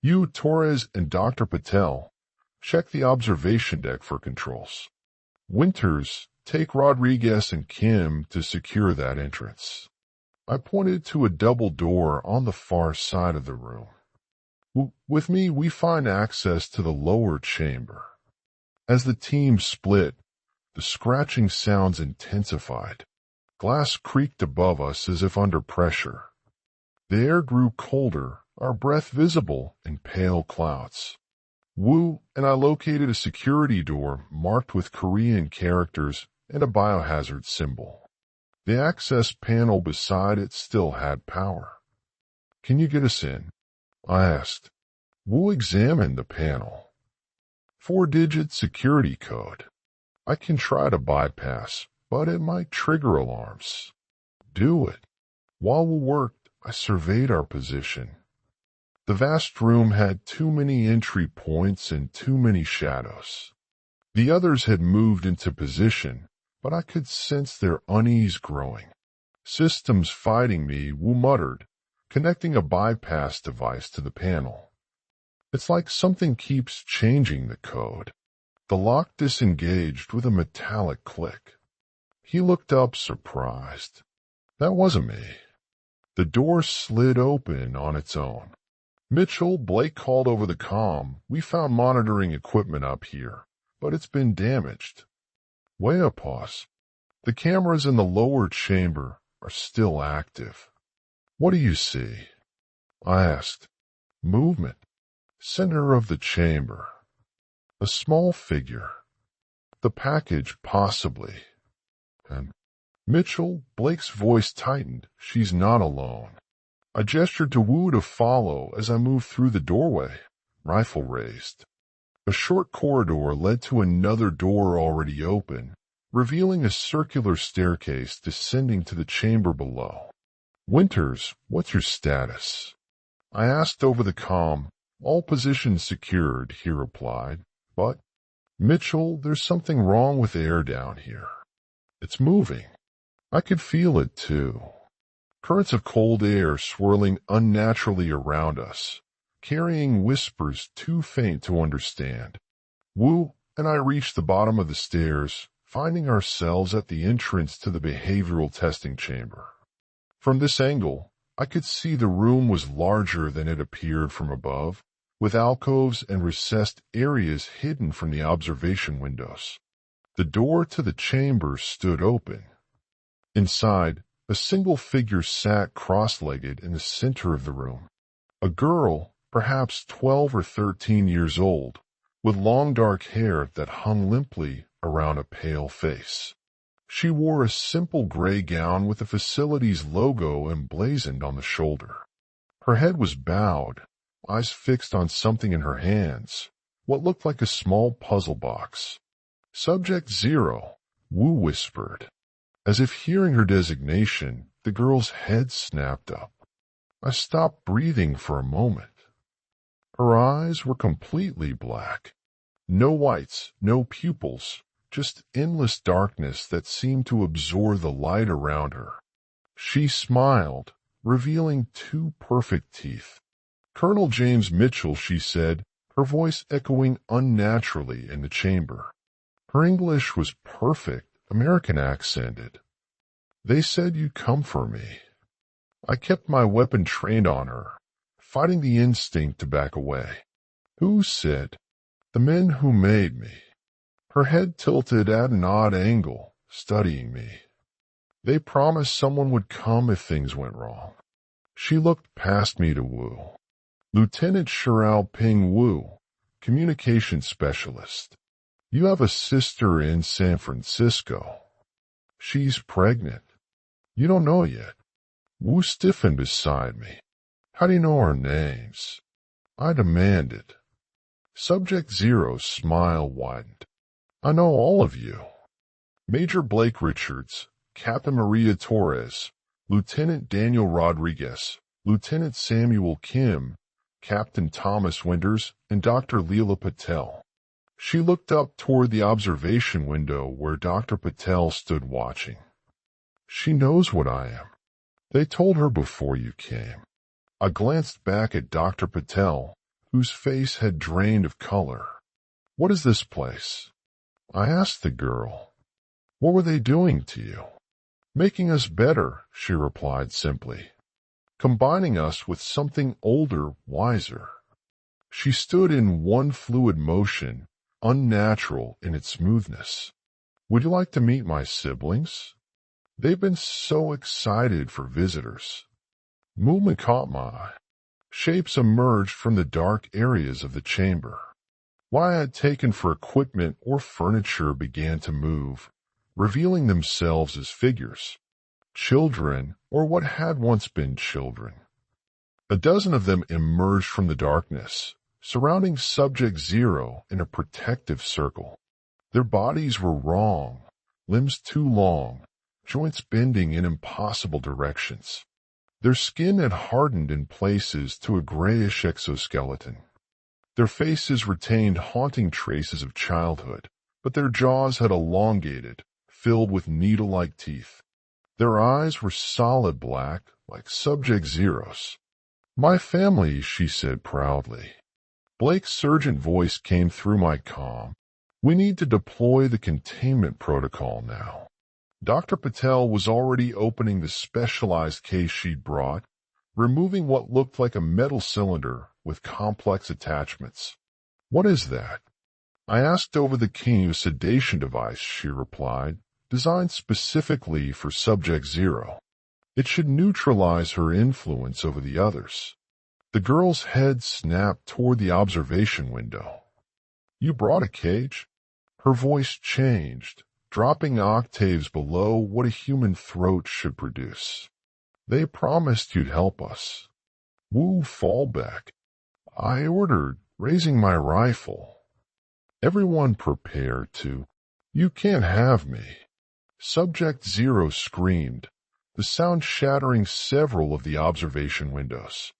Speaker 1: You, Torres, and Dr. Patel, check the observation deck for controls. Winters, take Rodriguez and Kim to secure that entrance. I pointed to a double door on the far side of the room. With me, we find access to the lower chamber. As the team split, the scratching sounds intensified. Glass creaked above us as if under pressure. The air grew colder, our breath visible in pale clouds. Wu and I located a security door marked with Korean characters and a biohazard symbol. The access panel beside it still had power. Can you get us in? I asked. Wu examined the panel. 4-digit security code. I can try to bypass, but it might trigger alarms. Do it. While we worked, I surveyed our position. The vast room had too many entry points and too many shadows. The others had moved into position, but I could sense their unease growing. Systems fighting me, Wu muttered, connecting a bypass device to the panel. It's like something keeps changing the code. The lock disengaged with a metallic click. He looked up, surprised. That wasn't me. The door slid open on its own. Mitchell, Blake called over the comm. We found monitoring equipment up here, but it's been damaged. Wait a pause. The cameras in the lower chamber are still active. What do you see? I asked. Movement. Center of the chamber. A small figure. The package, possibly. And Mitchell, Blake's voice tightened. She's not alone. I gestured to Wu to follow as I moved through the doorway, rifle raised. A short corridor led to another door already open, revealing a circular staircase descending to the chamber below. Winters, what's your status? I asked over the comm. All positions secured, he replied. But, Mitchell, there's something wrong with the air down here. It's moving. I could feel it, too. Currents of cold air swirling unnaturally around us, carrying whispers too faint to understand. Wu and I reached the bottom of the stairs, finding ourselves at the entrance to the behavioral testing chamber. From this angle, I could see the room was larger than it appeared from above, with alcoves and recessed areas hidden from the observation windows. The door to the chamber stood open. Inside, a single figure sat cross-legged in the center of the room. A girl, perhaps 12 or 13 years old, with long dark hair that hung limply around a pale face. She wore a simple gray gown with the facility's logo emblazoned on the shoulder. Her head was bowed, eyes fixed on something in her hands, what looked like a small puzzle box. Subject 0, Wu whispered. As if hearing her designation, the girl's head snapped up. I stopped breathing for a moment. Her eyes were completely black. No whites, no pupils, just endless darkness that seemed to absorb the light around her. She smiled, revealing 2 perfect teeth. Colonel James Mitchell, she said, her voice echoing unnaturally in the chamber. Her English was perfect, American accented. They said you'd come for me. I kept my weapon trained on her, fighting the instinct to back away. Who said? The men who made me. Her head tilted at an odd angle, studying me. They promised someone would come if things went wrong. She looked past me to Wu. Lieutenant Shirao Ping Wu, communications specialist. You have a sister in San Francisco. She's pregnant. You don't know yet. Wu stiffened beside me. How do you know our names? I demanded. Subject Zero's smile widened. I know all of you. Major Blake Richards, Captain Maria Torres, Lieutenant Daniel Rodriguez, Lieutenant Samuel Kim, Captain Thomas Winters, and Dr. Leela Patel. She looked up toward the observation window where Dr. Patel stood watching. She knows what I am. They told her before you came. I glanced back at Dr. Patel, whose face had drained of color. What is this place? I asked the girl. What were they doing to you? Making us better, she replied simply. Combining us with something older, wiser. She stood in one fluid motion, unnatural in its smoothness. Would you like to meet my siblings? They've been so excited for visitors. Movement caught my eye. Shapes emerged from the dark areas of the chamber. What I had taken for equipment or furniture began to move, revealing themselves as figures. Children, or what had once been children. A dozen of them emerged from the darkness, surrounding Subject Zero in a protective circle. Their bodies were wrong, limbs too long, joints bending in impossible directions. Their skin had hardened in places to a grayish exoskeleton. Their faces retained haunting traces of childhood, but their jaws had elongated, filled with needle-like teeth. Their eyes were solid black, like Subject Zero's. My family, she said proudly. Blake's surgent voice came through my comm. We need to deploy the containment protocol now. Dr. Patel was already opening the specialized case she'd brought, removing what looked like a metal cylinder with complex attachments. What is that? I asked over the King sedation device, she replied, designed specifically for Subject Zero. It should neutralize her influence over the others. The girl's head snapped toward the observation window. You brought a cage? Her voice changed, dropping octaves below what a human throat should produce. They promised you'd help us. Woo, fall back. I ordered, raising my rifle. Everyone prepared to. You can't have me. Subject Zero screamed, the sound shattering several of the observation windows.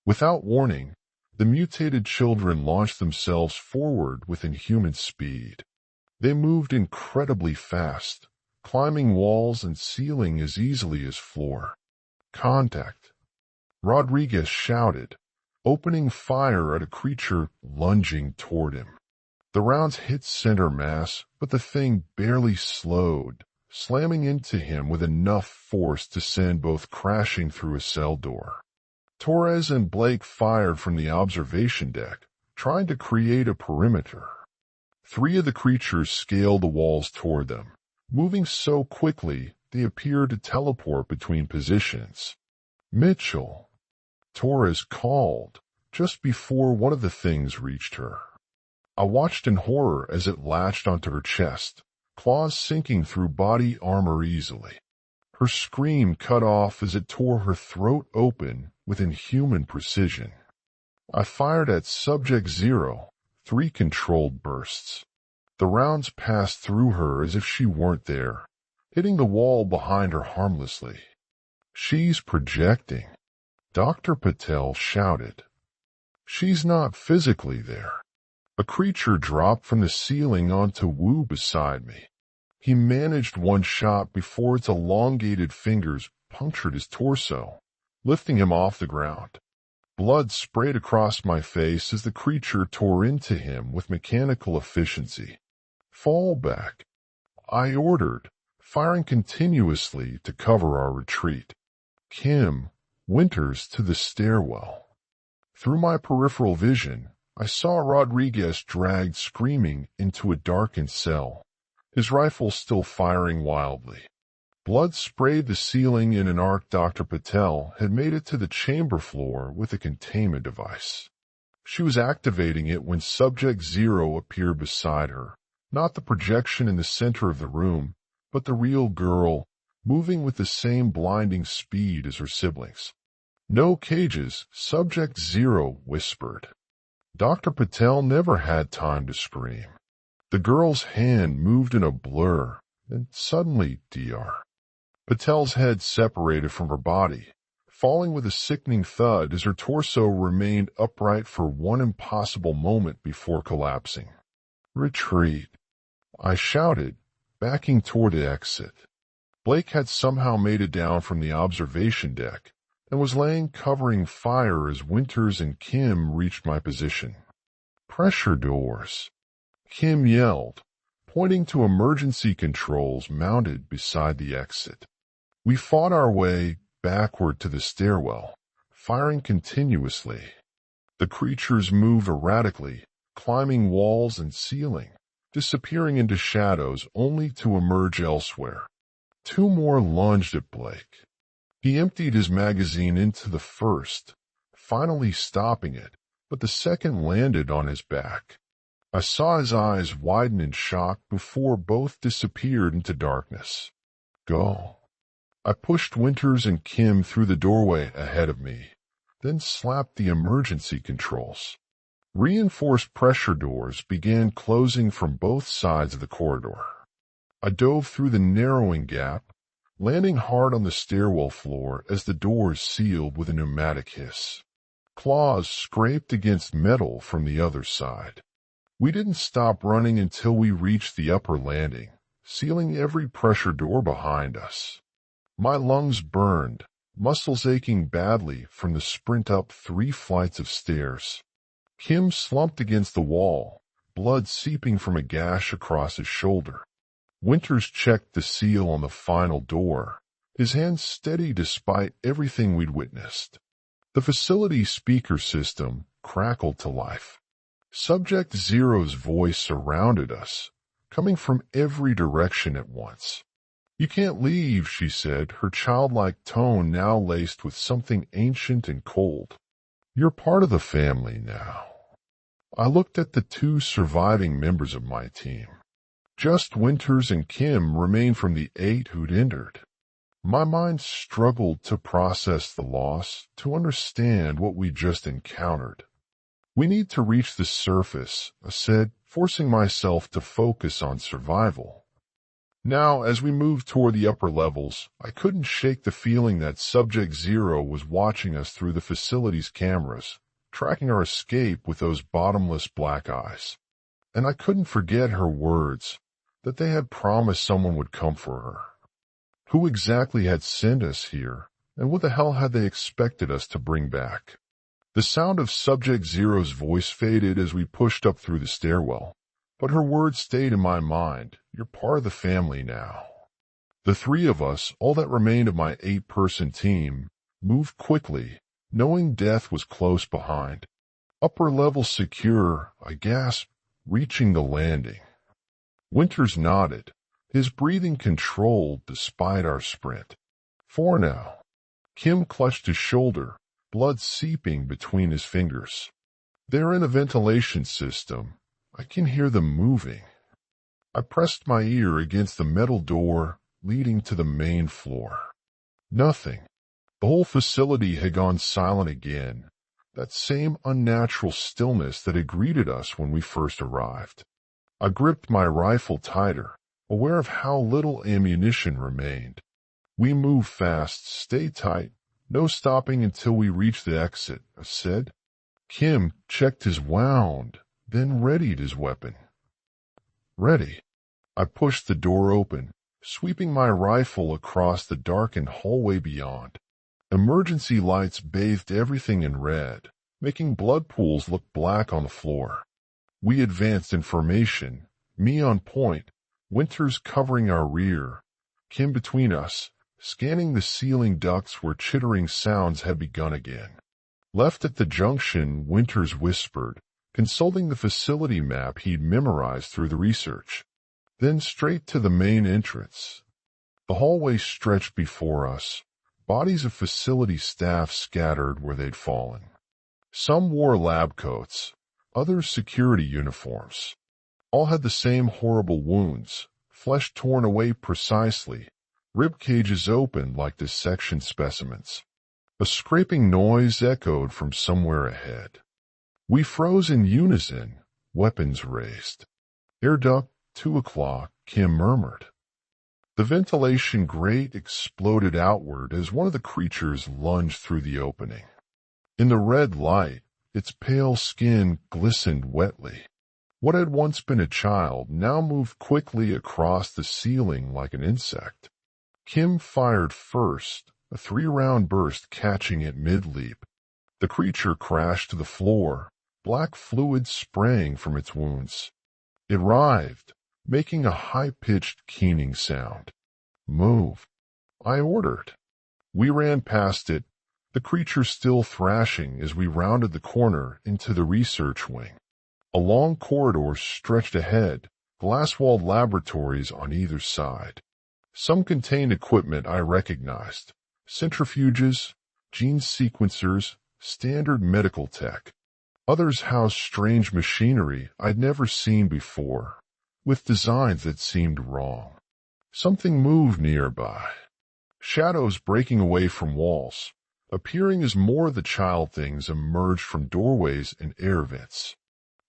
Speaker 1: Without warning, the mutated children launched themselves forward with inhuman speed. They moved incredibly fast, climbing walls and ceiling as easily as floor. Contact. Rodriguez shouted, opening fire at a creature lunging toward him. The rounds hit center mass, but the thing barely slowed, slamming into him with enough force to send both crashing through a cell door. Torres and Blake fired from the observation deck, trying to create a perimeter. 3 of the creatures scaled the walls toward them, moving so quickly they appeared to teleport between positions. Mitchell, Torres called, just before one of the things reached her. I watched in horror as it latched onto her chest, claws sinking through body armor easily. Her scream cut off as it tore her throat open with inhuman precision. I fired at Subject Zero, 3 controlled bursts. The rounds passed through her as if she weren't there, hitting the wall behind her harmlessly. She's projecting, Dr. Patel shouted. She's not physically there. A creature dropped from the ceiling onto Wu beside me. He managed one shot before its elongated fingers punctured his torso, lifting him off the ground. Blood sprayed across my face as the creature tore into him with mechanical efficiency. Fall back, I ordered, firing continuously to cover our retreat. Kim, Winters to the stairwell. Through my peripheral vision, I saw Rodriguez dragged screaming into a darkened cell, his rifle still firing wildly. Blood sprayed the ceiling in an arc. Dr. Patel had made it to the chamber floor with a containment device. She was activating it when Subject Zero appeared beside her, not the projection in the center of the room, but the real girl, moving with the same blinding speed as her siblings. No cages, Subject Zero whispered. Dr. Patel never had time to scream. The girl's hand moved in a blur, and suddenly, Dr. Patel's head separated from her body, falling with a sickening thud as her torso remained upright for one impossible moment before collapsing. Retreat, I shouted, backing toward the exit. Blake had somehow made it down from the observation deck and was laying covering fire as Winters and Kim reached my position. Pressure doors, Kim yelled, pointing to emergency controls mounted beside the exit. We fought our way backward to the stairwell, firing continuously. The creatures moved erratically, climbing walls and ceiling, disappearing into shadows only to emerge elsewhere. Two more lunged at Blake. He emptied his magazine into the first, finally stopping it, but the second landed on his back. I saw his eyes widen in shock before both disappeared into darkness. Go. I pushed Winters and Kim through the doorway ahead of me, then slapped the emergency controls. Reinforced pressure doors began closing from both sides of the corridor. I dove through the narrowing gap, landing hard on the stairwell floor as the doors sealed with a pneumatic hiss. Claws scraped against metal from the other side. We didn't stop running until we reached the upper landing, sealing every pressure door behind us. My lungs burned, muscles aching badly from the sprint up 3 flights of stairs. Kim slumped against the wall, blood seeping from a gash across his shoulder. Winters checked the seal on the final door, his hands steady despite everything we'd witnessed. The facility speaker system crackled to life. Subject Zero's voice surrounded us, coming from every direction at once. You can't leave, she said, her childlike tone now laced with something ancient and cold. You're part of the family now. I looked at the 2 surviving members of my team. Just Winters and Kim remained from the 8 who'd entered. My mind struggled to process the loss, to understand what we just encountered. We need to reach the surface, I said, forcing myself to focus on survival. Now, as we moved toward the upper levels, I couldn't shake the feeling that Subject Zero was watching us through the facility's cameras, tracking our escape with those bottomless black eyes. And I couldn't forget her words, that they had promised someone would come for her. Who exactly had sent us here, and what the hell had they expected us to bring back? The sound of Subject Zero's voice faded as we pushed up through the stairwell, but her words stayed in my mind. You're part of the family now. The 3 of us, all that remained of my 8-person team, moved quickly, knowing death was close behind. Upper level secure, I gasped, reaching the landing. Winters nodded, his breathing controlled despite our sprint. 4 now. Kim clutched his shoulder, blood seeping between his fingers. They're in a ventilation system. I can hear them moving. I pressed my ear against the metal door leading to the main floor. Nothing. The whole facility had gone silent again, that same unnatural stillness that had greeted us when we first arrived. I gripped my rifle tighter, aware of how little ammunition remained. We moved fast, stay tight, no stopping until we reached the exit, I said. Kim checked his wound, then readied his weapon. Ready. I pushed the door open, sweeping my rifle across the darkened hallway beyond. Emergency lights bathed everything in red, making blood pools look black on the floor. We advanced in formation, me on point, Winters covering our rear, Kim between us, scanning the ceiling ducts where chittering sounds had begun again. Left at the junction, Winters whispered, consulting the facility map he'd memorized through the research. Then straight to the main entrance. The hallway stretched before us, bodies of facility staff scattered where they'd fallen. Some wore lab coats, others security uniforms. All had the same horrible wounds, flesh torn away precisely, rib cages open like dissection specimens. A scraping noise echoed from somewhere ahead. We froze in unison, weapons raised. Air duct, 2 o'clock, Kim murmured. The ventilation grate exploded outward as one of the creatures lunged through the opening. In the red light, its pale skin glistened wetly. What had once been a child now moved quickly across the ceiling like an insect. Kim fired first, a 3-round burst catching it mid-leap. The creature crashed to the floor, black fluid spraying from its wounds. It writhed, making a high-pitched keening sound. Move, I ordered. We ran past it, the creature still thrashing as we rounded the corner into the research wing. A long corridor stretched ahead, glass-walled laboratories on either side. Some contained equipment I recognized. Centrifuges, gene sequencers, standard medical tech. Others housed strange machinery I'd never seen before, with designs that seemed wrong. Something moved nearby. Shadows breaking away from walls, appearing as more of the child things emerged from doorways and air vents.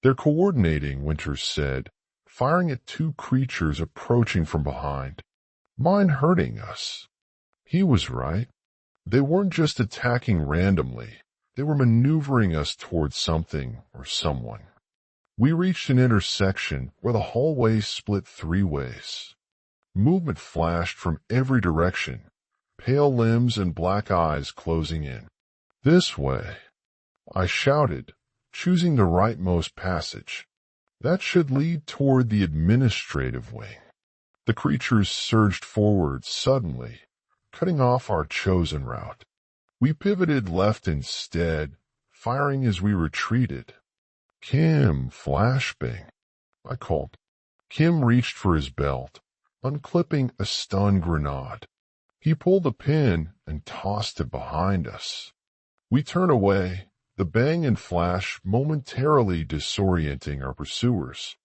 Speaker 1: They're coordinating, Winters said, firing at 2 creatures approaching from behind. Mind hurting us. He was right. They weren't just attacking randomly. They were maneuvering us towards something or someone. We reached an intersection where the hallway split 3 ways. Movement flashed from every direction, pale limbs and black eyes closing in. This way, I shouted, choosing the rightmost passage. That should lead toward the administrative wing. The creatures surged forward suddenly, cutting off our chosen route. We pivoted left instead, firing as we retreated. Kim, flashbang, I called. Kim reached for his belt, unclipping a stun grenade. He pulled a pin and tossed it behind us. We turned away, the bang and flash momentarily disorienting our pursuers.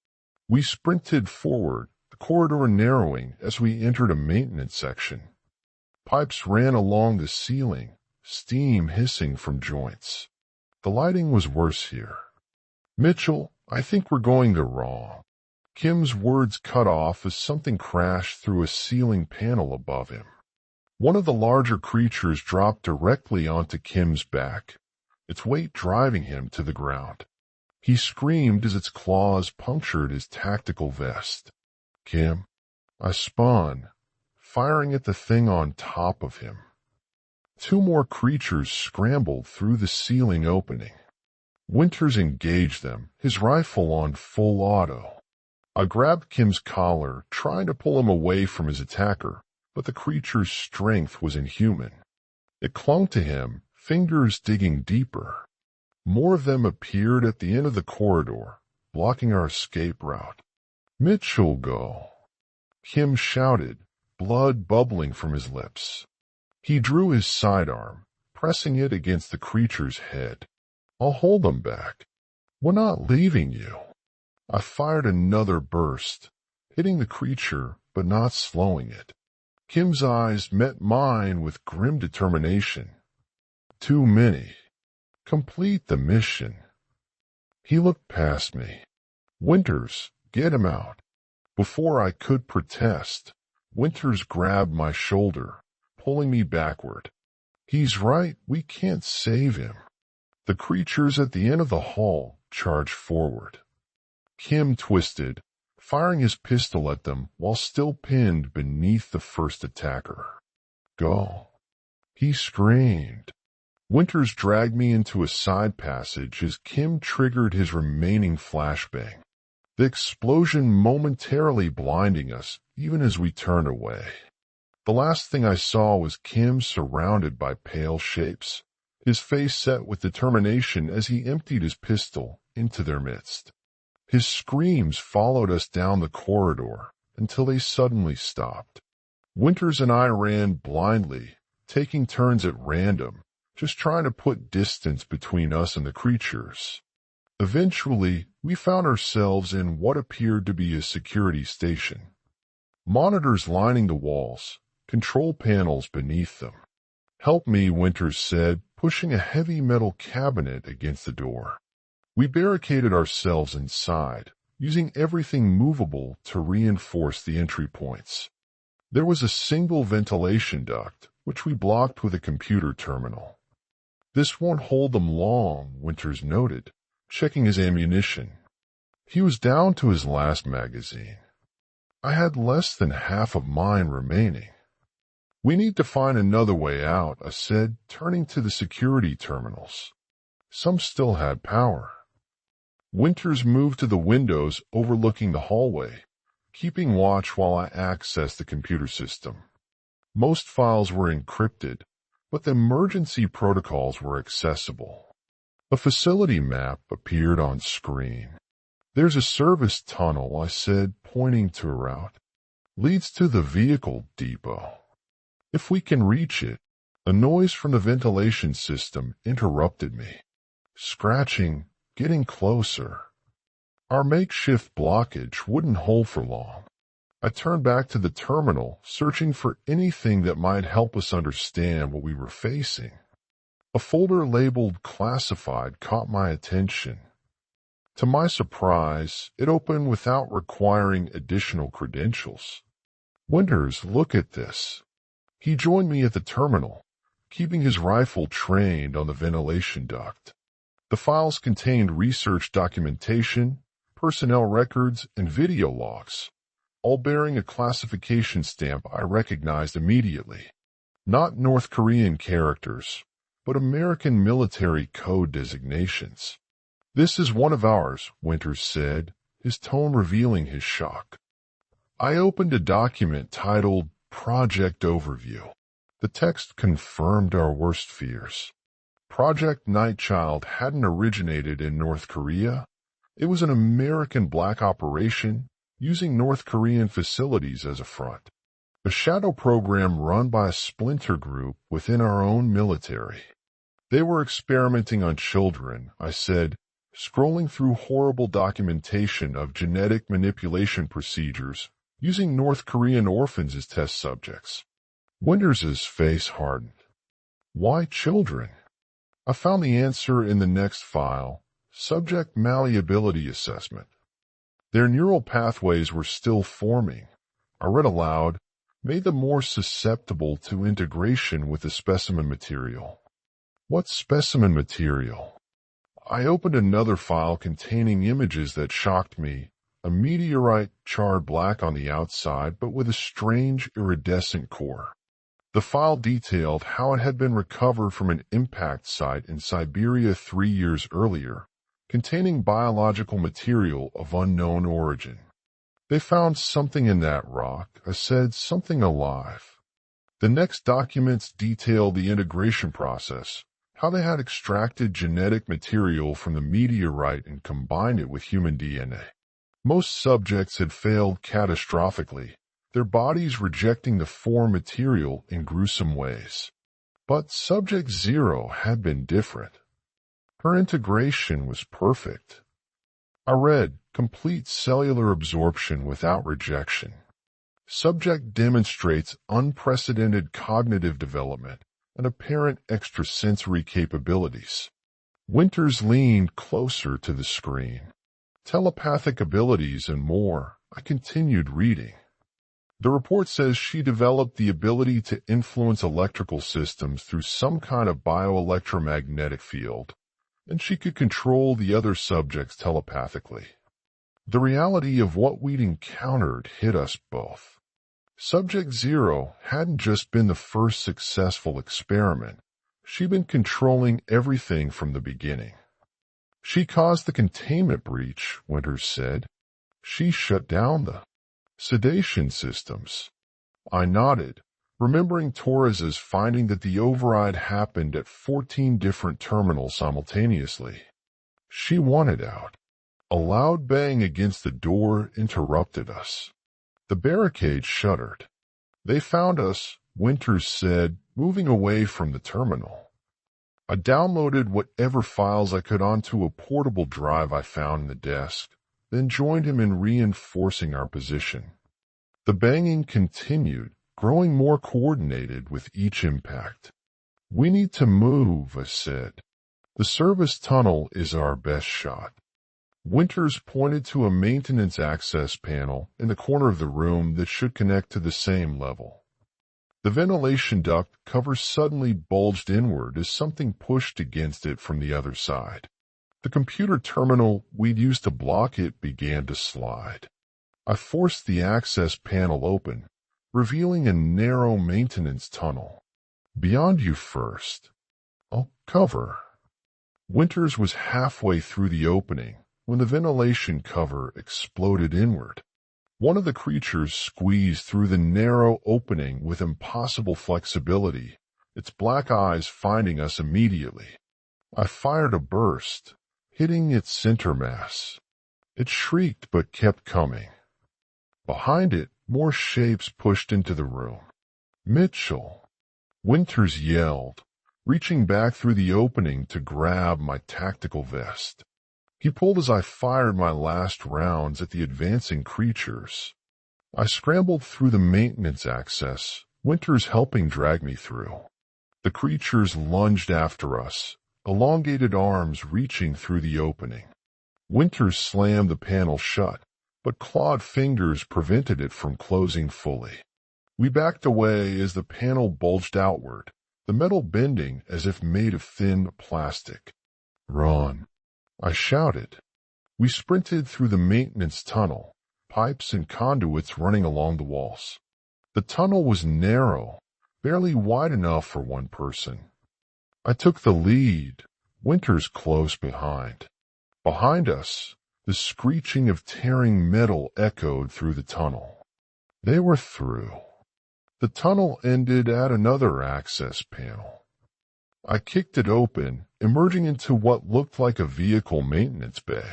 Speaker 1: We sprinted forward, the corridor narrowing as we entered a maintenance section. Pipes ran along the ceiling, steam hissing from joints. The lighting was worse here. Mitchell, I think we're going the wrong. Kim's words cut off as something crashed through a ceiling panel above him. One of the larger creatures dropped directly onto Kim's back, its weight driving him to the ground. He screamed as its claws punctured his tactical vest. Kim, I spun, firing at the thing on top of him. 2 more creatures scrambled through the ceiling opening. Winters engaged them, his rifle on full auto. I grabbed Kim's collar, trying to pull him away from his attacker, but the creature's strength was inhuman. It clung to him, fingers digging deeper. More of them appeared at the end of the corridor, blocking our escape route. Mitchell, go! Kim shouted, blood bubbling from his lips. He drew his sidearm, pressing it against the creature's head. I'll hold them back. We're not leaving you. I fired another burst, hitting the creature but not slowing it. Kim's eyes met mine with grim determination. Too many. Complete the mission. He looked past me. Winters, get him out. Before I could protest, Winters grabbed my shoulder, pulling me backward. He's right, we can't save him. The creatures at the end of the hall charged forward. Kim twisted, firing his pistol at them while still pinned beneath the first attacker. Go. He screamed. Winters dragged me into a side passage as Kim triggered his remaining flashbang, the explosion momentarily blinding us even as we turned away. The last thing I saw was Kim surrounded by pale shapes, his face set with determination as he emptied his pistol into their midst. His screams followed us down the corridor until they suddenly stopped. Winters and I ran blindly, taking turns at random, just trying to put distance between us and the creatures. Eventually, we found ourselves in what appeared to be a security station. Monitors lining the walls, control panels beneath them. Help me, Winters said, pushing a heavy metal cabinet against the door. We barricaded ourselves inside, using everything movable to reinforce the entry points. There was a single ventilation duct, which we blocked with a computer terminal. This won't hold them long, Winters noted, checking his ammunition. He was down to his last magazine. I had less than half of mine remaining. We need to find another way out, I said, turning to the security terminals. Some still had power. Winters moved to the windows overlooking the hallway, keeping watch while I accessed the computer system. Most files were encrypted, but the emergency protocols were accessible. A facility map appeared on screen. There's a service tunnel, I said, pointing to a route. Leads to the vehicle depot. If we can reach it, a noise from the ventilation system interrupted me. Scratching, getting closer. Our makeshift blockage wouldn't hold for long. I turned back to the terminal, searching for anything that might help us understand what we were facing. A folder labeled Classified caught my attention. To my surprise, it opened without requiring additional credentials. Winters, look at this. He joined me at the terminal, keeping his rifle trained on the ventilation duct. The files contained research documentation, personnel records, and video logs, all bearing a classification stamp I recognized immediately. Not North Korean characters, but American military code designations. This is one of ours, Winters said, his tone revealing his shock. I opened a document titled Project Overview. The text confirmed our worst fears. Project Nightchild hadn't originated in North Korea. It was an American black operation using North Korean facilities as a front. A shadow program run by a splinter group within our own military. They were experimenting on children, I said, scrolling through horrible documentation of genetic manipulation procedures using North Korean orphans as test subjects. Winters' face hardened. Why children? I found the answer in the next file, Subject Malleability Assessment. Their neural pathways were still forming. I read aloud, made them more susceptible to integration with the specimen material. What specimen material? I opened another file containing images that shocked me. A meteorite charred black on the outside, but with a strange iridescent core. The file detailed how it had been recovered from an impact site in Siberia 3 years earlier, containing biological material of unknown origin. They found something in that rock, I said, something alive. The next documents detailed the integration process, how they had extracted genetic material from the meteorite and combined it with human DNA. Most subjects had failed catastrophically, their bodies rejecting the foreign material in gruesome ways. But Subject 0 had been different. Her integration was perfect. I read, complete cellular absorption without rejection. Subject demonstrates unprecedented cognitive development and apparent extrasensory capabilities. Winters leaned closer to the screen. Telepathic abilities and more. I continued reading. The report says she developed the ability to influence electrical systems through some kind of bioelectromagnetic field, and she could control the other subjects telepathically. The reality of what we'd encountered hit us both. Subject 0 hadn't just been the first successful experiment. She'd been controlling everything from the beginning. She caused the containment breach, Winters said. She shut down the sedation systems. I nodded, remembering Torres's finding that the override happened at 14 different terminals simultaneously. She wanted out. A loud bang against the door interrupted us. The barricade shuddered. They found us, Winters said, moving away from the terminal. I downloaded whatever files I could onto a portable drive I found in the desk, then joined him in reinforcing our position. The banging continued, growing more coordinated with each impact. "We need to move," I said. "The service tunnel is our best shot." Winters pointed to a maintenance access panel in the corner of the room that should connect to the same level. The ventilation duct cover suddenly bulged inward as something pushed against it from the other side. The computer terminal we'd used to block it began to slide. I forced the access panel open, revealing a narrow maintenance tunnel. "Beyond you first. I'll cover." Winters was halfway through the opening when the ventilation cover exploded inward. One of the creatures squeezed through the narrow opening with impossible flexibility, its black eyes finding us immediately. I fired a burst, hitting its center mass. It shrieked but kept coming. Behind it, more shapes pushed into the room. "Mitchell!" Winters yelled, reaching back through the opening to grab my tactical vest. He pulled as I fired my last rounds at the advancing creatures. I scrambled through the maintenance access, Winters helping drag me through. The creatures lunged after us, elongated arms reaching through the opening. Winters slammed the panel shut, but clawed fingers prevented it from closing fully. We backed away as the panel bulged outward, the metal bending as if made of thin plastic. "Run!" I shouted. We sprinted through the maintenance tunnel, pipes and conduits running along the walls. The tunnel was narrow, barely wide enough for one person. I took the lead, Winters close behind. Behind us, the screeching of tearing metal echoed through the tunnel. They were through. The tunnel ended at another access panel. I kicked it open, emerging into what looked like a vehicle maintenance bay.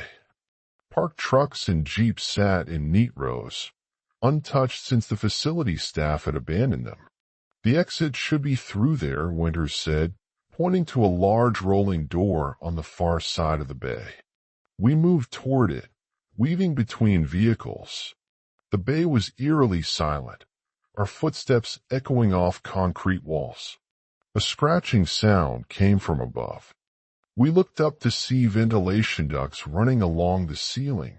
Speaker 1: Parked trucks and jeeps sat in neat rows, untouched since the facility staff had abandoned them. "The exit should be through there," Winters said, pointing to a large rolling door on the far side of the bay. We moved toward it, weaving between vehicles. The bay was eerily silent, our footsteps echoing off concrete walls. A scratching sound came from above. We looked up to see ventilation ducts running along the ceiling,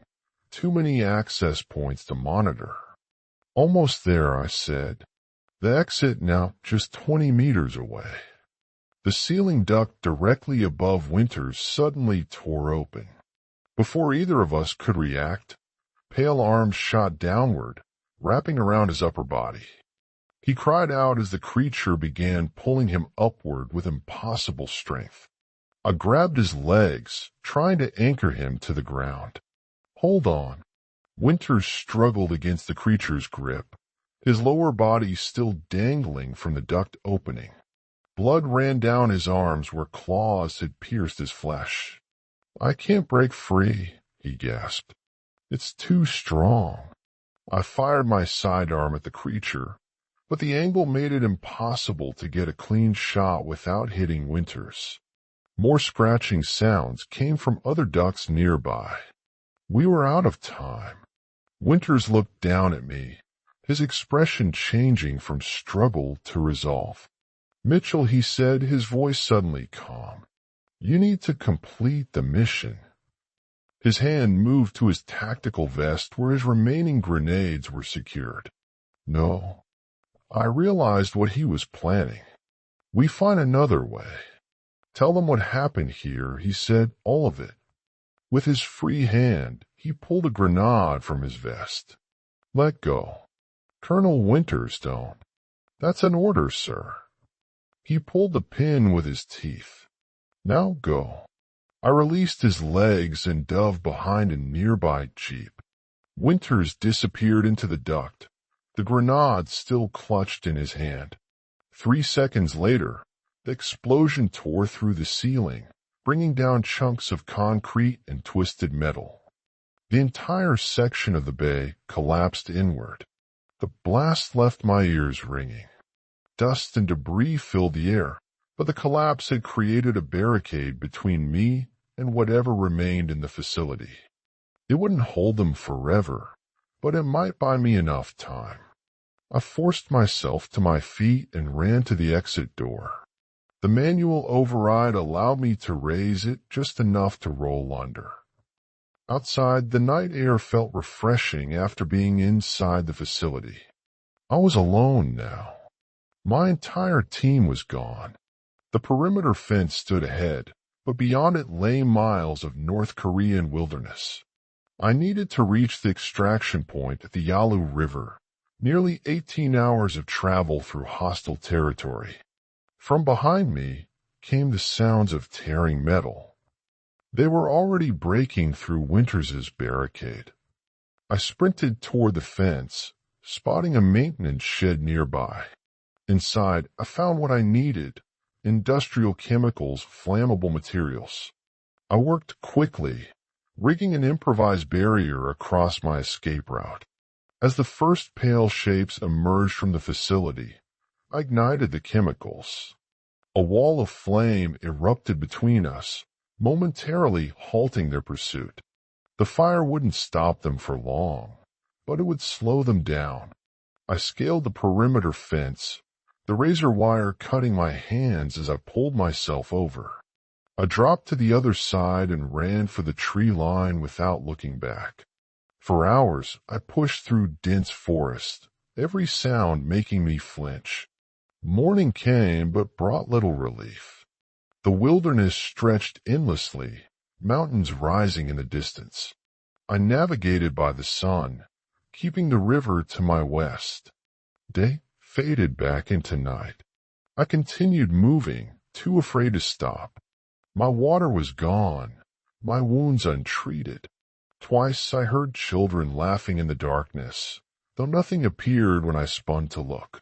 Speaker 1: too many access points to monitor. "Almost there," I said. "The exit now just 20 meters away." The ceiling duct directly above Winters suddenly tore open. Before either of us could react, pale arms shot downward, wrapping around his upper body. He cried out as the creature began pulling him upward with impossible strength. I grabbed his legs, trying to anchor him to the ground. "Hold on." Winters struggled against the creature's grip, his lower body still dangling from the duct opening. Blood ran down his arms where claws had pierced his flesh. "I can't break free," he gasped. "It's too strong." I fired my sidearm at the creature, but the angle made it impossible to get a clean shot without hitting Winters. More scratching sounds came from other ducks nearby. We were out of time. Winters looked down at me, his expression changing from struggle to resolve. "Mitchell," he said, his voice suddenly calm. "You need to complete the mission." His hand moved to his tactical vest where his remaining grenades were secured. "No." I realized what he was planning. "We find another way. Tell them what happened here," he said, "all of it." With his free hand, he pulled a grenade from his vest. "Let go. Colonel Winters don't." "That's an order, sir." He pulled the pin with his teeth. "Now go." I released his legs and dove behind a nearby jeep. Winters disappeared into the duct, the grenade still clutched in his hand. 3 seconds later, the explosion tore through the ceiling, bringing down chunks of concrete and twisted metal. The entire section of the bay collapsed inward. The blast left my ears ringing. Dust and debris filled the air, but the collapse had created a barricade between me and whatever remained in the facility. It wouldn't hold them forever, but it might buy me enough time. I forced myself to my feet and ran to the exit door. The manual override allowed me to raise it just enough to roll under. Outside, the night air felt refreshing after being inside the facility. I was alone now. My entire team was gone. The perimeter fence stood ahead, but beyond it lay miles of North Korean wilderness. I needed to reach the extraction point at the Yalu River, nearly 18 hours of travel through hostile territory. From behind me came the sounds of tearing metal. They were already breaking through Winters's barricade. I sprinted toward the fence, spotting a maintenance shed nearby. Inside, I found what I needed: industrial chemicals, flammable materials. I worked quickly, rigging an improvised barrier across my escape route. As the first pale shapes emerged from the facility, I ignited the chemicals. A wall of flame erupted between us, momentarily halting their pursuit. The fire wouldn't stop them for long, but it would slow them down. I scaled the perimeter fence, the razor wire cutting my hands as I pulled myself over. I dropped to the other side and ran for the tree line without looking back. For hours, I pushed through dense forest, every sound making me flinch. Morning came but brought little relief. The wilderness stretched endlessly, mountains rising in the distance. I navigated by the sun, keeping the river to my west. Day faded back into night. I continued moving, too afraid to stop. My water was gone, my wounds untreated. Twice I heard children laughing in the darkness, though nothing appeared when I spun to look.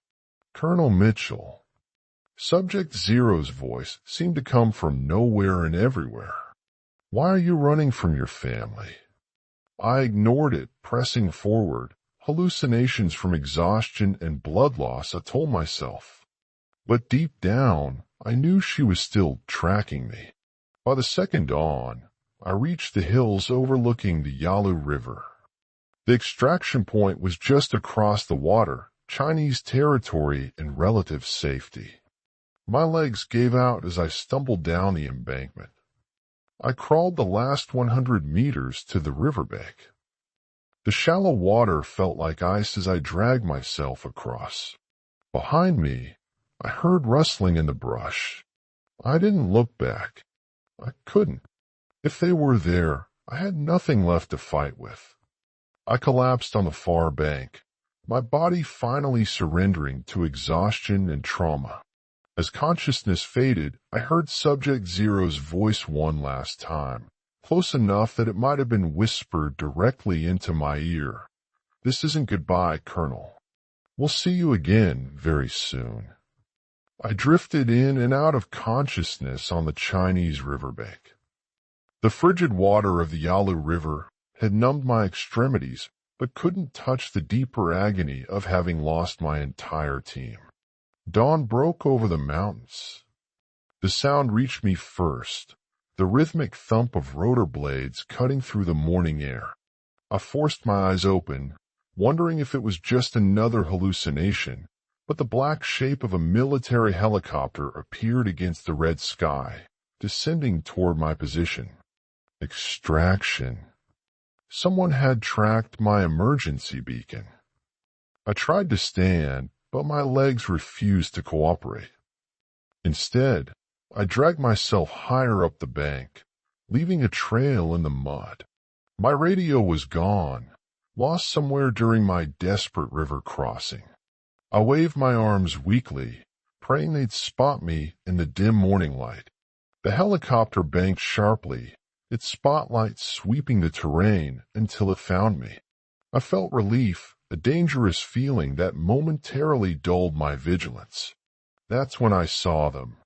Speaker 1: Colonel Mitchell. Subject Zero's voice seemed to come from nowhere and everywhere. Why are you running from your family? I ignored it, pressing forward. Hallucinations from exhaustion and blood loss, I told myself. But deep down, I knew she was still tracking me. By the second dawn, I reached the hills overlooking the Yalu River. The extraction point was just across the water, Chinese territory and relative safety. My legs gave out as I stumbled down the embankment. I crawled the last 100 meters to the riverbank. The shallow water felt like ice as I dragged myself across. Behind me, I heard rustling in the brush. I didn't look back. I couldn't. If they were there, I had nothing left to fight with. I collapsed on the far bank, my body finally surrendering to exhaustion and trauma. As consciousness faded, I heard Subject Zero's voice one last time, close enough that it might have been whispered directly into my ear. This isn't goodbye, Colonel. We'll see you again very soon. I drifted in and out of consciousness on the Chinese riverbank. The frigid water of the Yalu River had numbed my extremities, but couldn't touch the deeper agony of having lost my entire team. Dawn broke over the mountains. The sound reached me first, the rhythmic thump of rotor blades cutting through the morning air. I forced my eyes open, wondering if it was just another hallucination, but the black shape of a military helicopter appeared against the red sky, descending toward my position. Extraction. Someone had tracked my emergency beacon. I tried to stand, but my legs refused to cooperate. Instead, I dragged myself higher up the bank, leaving a trail in the mud. My radio was gone, lost somewhere during my desperate river crossing. I waved my arms weakly, praying they'd spot me in the dim morning light. The helicopter banked sharply, its spotlight sweeping the terrain until it found me. I felt relief, a dangerous feeling that momentarily dulled my vigilance. That's when I saw them.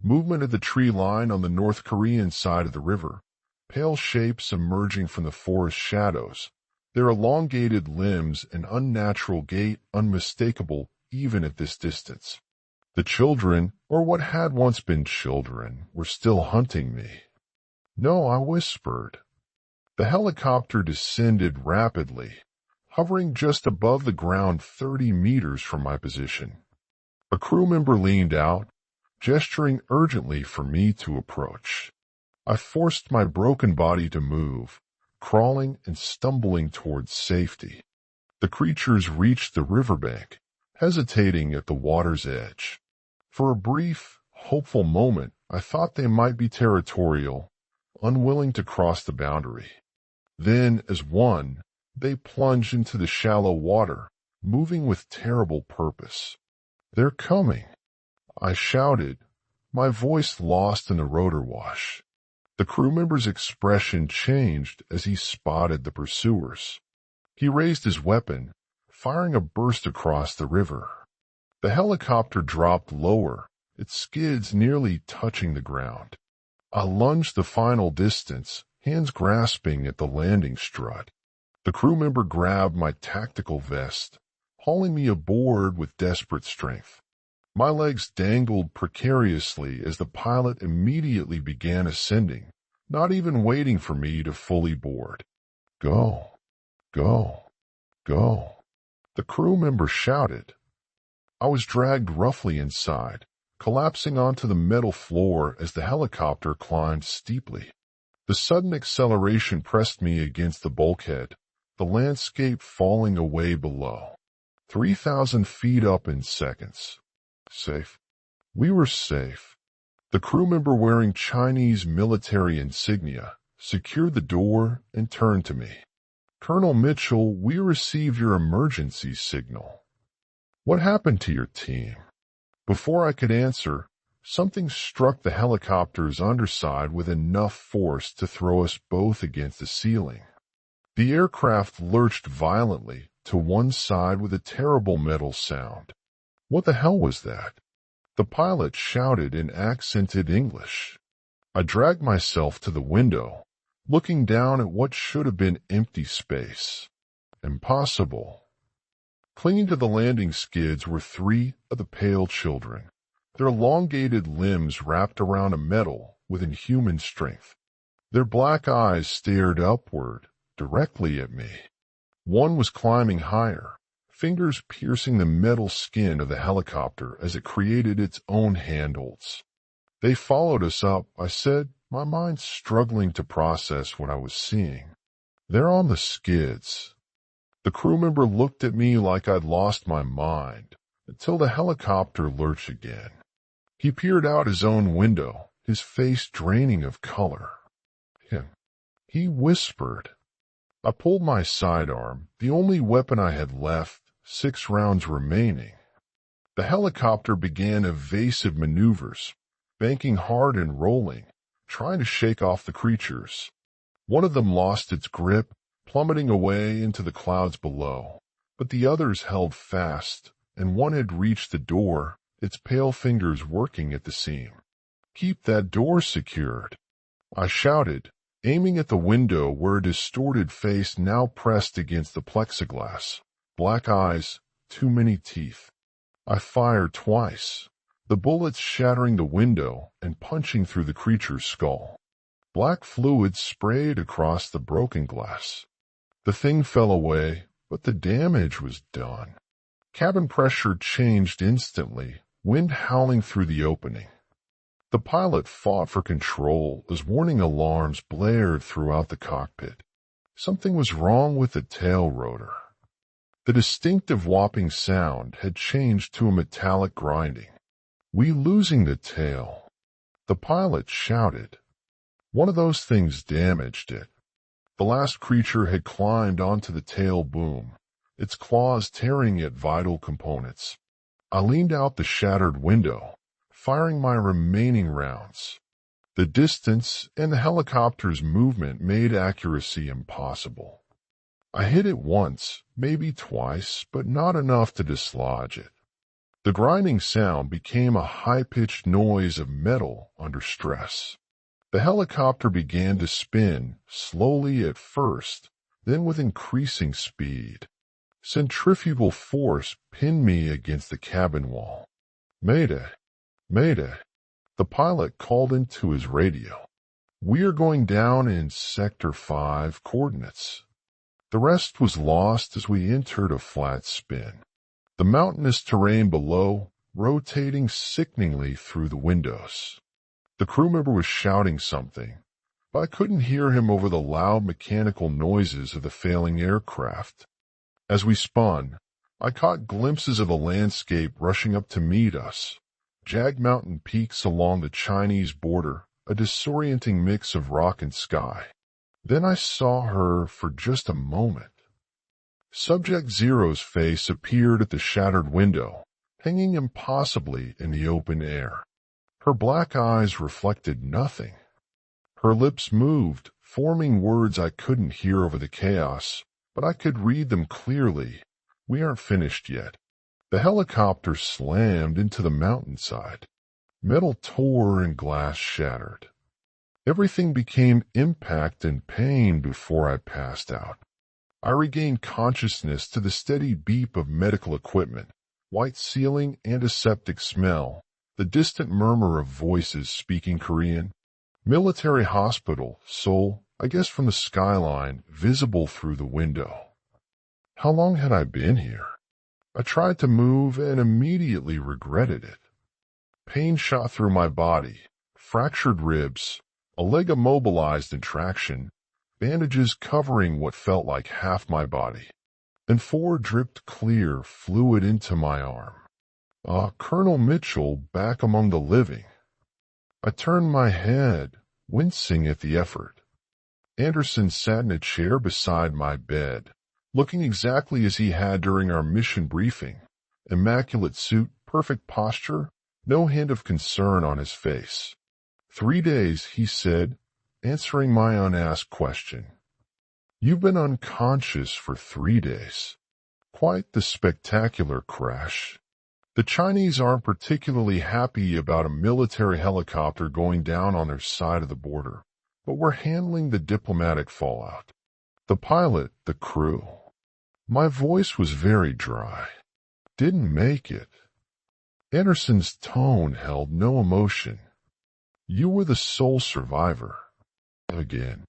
Speaker 1: Movement of the tree line on the North Korean side of the river, pale shapes emerging from the forest shadows, their elongated limbs and unnatural gait unmistakable even at this distance. The children, or what had once been children, were still hunting me. No, I whispered. The helicopter descended rapidly, hovering just above the ground 30 meters from my position. A crew member leaned out, gesturing urgently for me to approach. I forced my broken body to move, crawling and stumbling towards safety. The creatures reached the riverbank, hesitating at the water's edge. For a brief, hopeful moment, I thought they might be territorial, unwilling to cross the boundary. Then, as one, they plunged into the shallow water, moving with terrible purpose. "They're coming," I shouted, my voice lost in the rotor wash. The crew member's expression changed as he spotted the pursuers. He raised his weapon, firing a burst across the river. The helicopter dropped lower, its skids nearly touching the ground. I lunged the final distance, hands grasping at the landing strut. The crew member grabbed my tactical vest, hauling me aboard with desperate strength. My legs dangled precariously as the pilot immediately began ascending, not even waiting for me to fully board. "Go, go, go," the crew member shouted. I was dragged roughly inside, collapsing onto the metal floor as the helicopter climbed steeply. The sudden acceleration pressed me against the bulkhead, the landscape falling away below. 3,000 feet up in seconds. Safe. We were safe. The crew member, wearing Chinese military insignia, secured the door and turned to me. "Colonel Mitchell, we received your emergency signal. What happened to your team?" Before I could answer, something struck the helicopter's underside with enough force to throw us both against the ceiling. The aircraft lurched violently to one side with a terrible metal sound. What the hell was that? The pilot shouted in accented English. I dragged myself to the window, looking down at what should have been empty space. Impossible. Clinging to the landing skids were 3 of the pale children, their elongated limbs wrapped around a metal with inhuman strength. Their black eyes stared upward, directly at me. One was climbing higher, fingers piercing the metal skin of the helicopter as it created its own handholds. "They followed us up," I said, my mind struggling to process what I was seeing. "They're on the skids." The crew member looked at me like I'd lost my mind, until the helicopter lurched again. He peered out his own window, his face draining of color. He whispered. I pulled my sidearm, the only weapon I had left, 6 rounds remaining. The helicopter began evasive maneuvers, banking hard and rolling, trying to shake off the creatures. One of them lost its grip, plummeting away into the clouds below, but the others held fast, and one had reached the door, its pale fingers working at the seam. "Keep that door secured," I shouted, aiming at the window where a distorted face now pressed against the plexiglass. Black eyes, too many teeth. I fired twice, the bullets shattering the window and punching through the creature's skull. Black fluid sprayed across the broken glass. The thing fell away, but the damage was done. Cabin pressure changed instantly, wind howling through the opening. The pilot fought for control as warning alarms blared throughout the cockpit. Something was wrong with the tail rotor. The distinctive whopping sound had changed to a metallic grinding. "We losing the tail?" The pilot shouted. One of those things damaged it. The last creature had climbed onto the tail boom, its claws tearing at vital components. I leaned out the shattered window, firing my remaining rounds. The distance and the helicopter's movement made accuracy impossible. I hit it once, maybe twice, but not enough to dislodge it. The grinding sound became a high-pitched noise of metal under stress. The helicopter began to spin, slowly at first, then with increasing speed. Centrifugal force pinned me against the cabin wall. "Mayday! Mayday!" The pilot called into his radio. "We are going down in Sector 5 coordinates." The rest was lost as we entered a flat spin. The mountainous terrain below, rotating sickeningly through the windows. The crew member was shouting something, but I couldn't hear him over the loud mechanical noises of the failing aircraft. As we spun, I caught glimpses of the landscape rushing up to meet us. Jagged mountain peaks along the Chinese border, a disorienting mix of rock and sky. Then I saw her for just a moment. Subject Zero's face appeared at the shattered window, hanging impossibly in the open air. Her black eyes reflected nothing. Her lips moved, forming words I couldn't hear over the chaos, but I could read them clearly. We aren't finished yet. The helicopter slammed into the mountainside. Metal tore and glass shattered. Everything became impact and pain before I passed out. I regained consciousness to the steady beep of medical equipment, white ceiling, antiseptic smell, the distant murmur of voices speaking Korean. Military hospital, Seoul, I guess from the skyline, visible through the window. How long had I been here? I tried to move and immediately regretted it. Pain shot through my body, fractured ribs, a leg immobilized in traction, bandages covering what felt like half my body, and 4 dripped clear fluid into my arm. Colonel Mitchell back among the living. I turned my head, wincing at the effort. Anderson sat in a chair beside my bed, looking exactly as he had during our mission briefing. Immaculate suit, perfect posture, no hint of concern on his face. 3 days, he said, answering my unasked question. You've been unconscious for 3 days. Quite the spectacular crash. The Chinese aren't particularly happy about a military helicopter going down on their side of the border, but we're handling the diplomatic fallout. The pilot, the crew. My voice was very dry. Didn't make it. Anderson's tone held no emotion. You were the sole survivor. Again.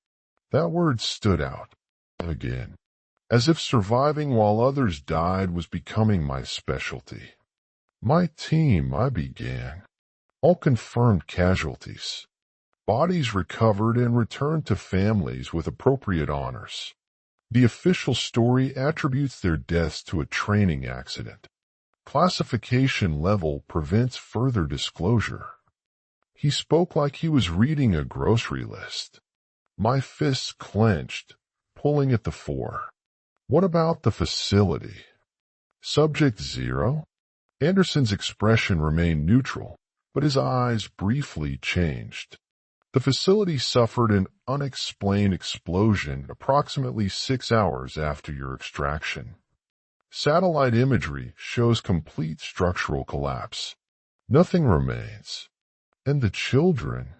Speaker 1: That word stood out. Again. As if surviving while others died was becoming my specialty. My team, I began. All confirmed casualties. Bodies recovered and returned to families with appropriate honors. The official story attributes their deaths to a training accident. Classification level prevents further disclosure. He spoke like he was reading a grocery list. My fists clenched, pulling at the fore. What about the facility? Subject Zero? Anderson's expression remained neutral, but his eyes briefly changed. The facility suffered an unexplained explosion approximately 6 hours after your extraction. Satellite imagery shows complete structural collapse. Nothing remains. And the children?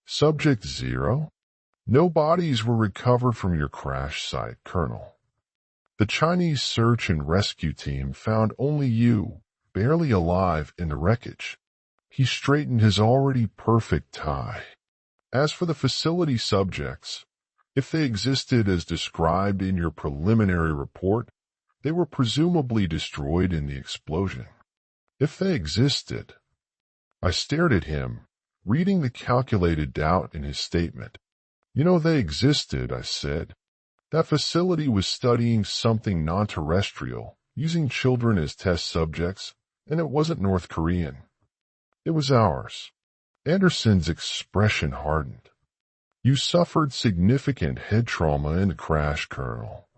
Speaker 1: Subject Zero? No bodies were recovered from your crash site, Colonel. The Chinese search and rescue team found only you, barely alive, in the wreckage. He straightened his already perfect tie. As for the facility subjects, if they existed as described in your preliminary report, they were presumably destroyed in the explosion. If they existed. I stared at him, reading the calculated doubt in his statement. You know, they existed, I said. That facility was studying something non-terrestrial, using children as test subjects, and it wasn't North Korean. It was ours. Anderson's expression hardened. You suffered significant head trauma in the crash, Colonel.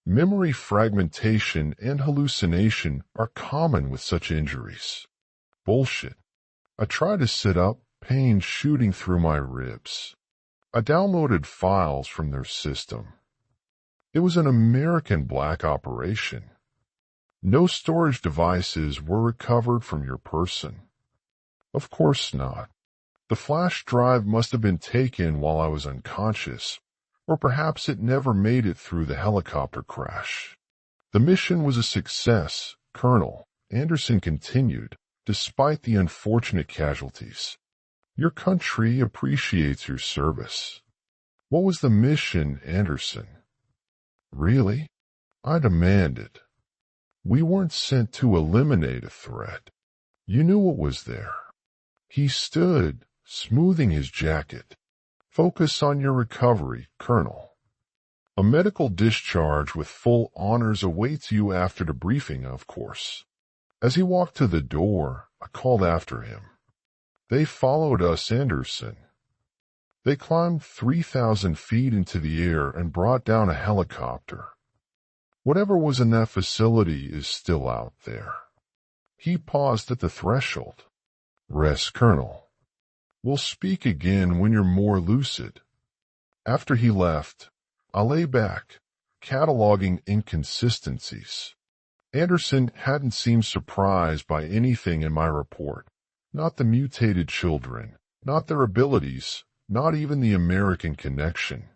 Speaker 1: Memory fragmentation and hallucination are common with such injuries. Bullshit. I tried to sit up, pain shooting through my ribs. I downloaded files from their system. It was an American black operation. No storage devices were recovered from your person. Of course not. The flash drive must have been taken while I was unconscious, or perhaps it never made it through the helicopter crash. The mission was a success, Colonel, Anderson continued, despite the unfortunate casualties. Your country appreciates your service. What was the mission, Anderson? Really? I demand it. We weren't sent to eliminate a threat. You knew what was there. He stood, smoothing his jacket. Focus on your recovery, Colonel. A medical discharge with full honors awaits you after the briefing, of course. As he walked to the door, I called after him. They followed us, Anderson. They climbed 3,000 feet into the air and brought down a helicopter. Whatever was in that facility is still out there. He paused at the threshold. Rest, Colonel. We'll speak again when you're more lucid. After he left, I lay back, cataloging inconsistencies. Anderson hadn't seemed surprised by anything in my report. Not the mutated children, not their abilities, not even the American connection.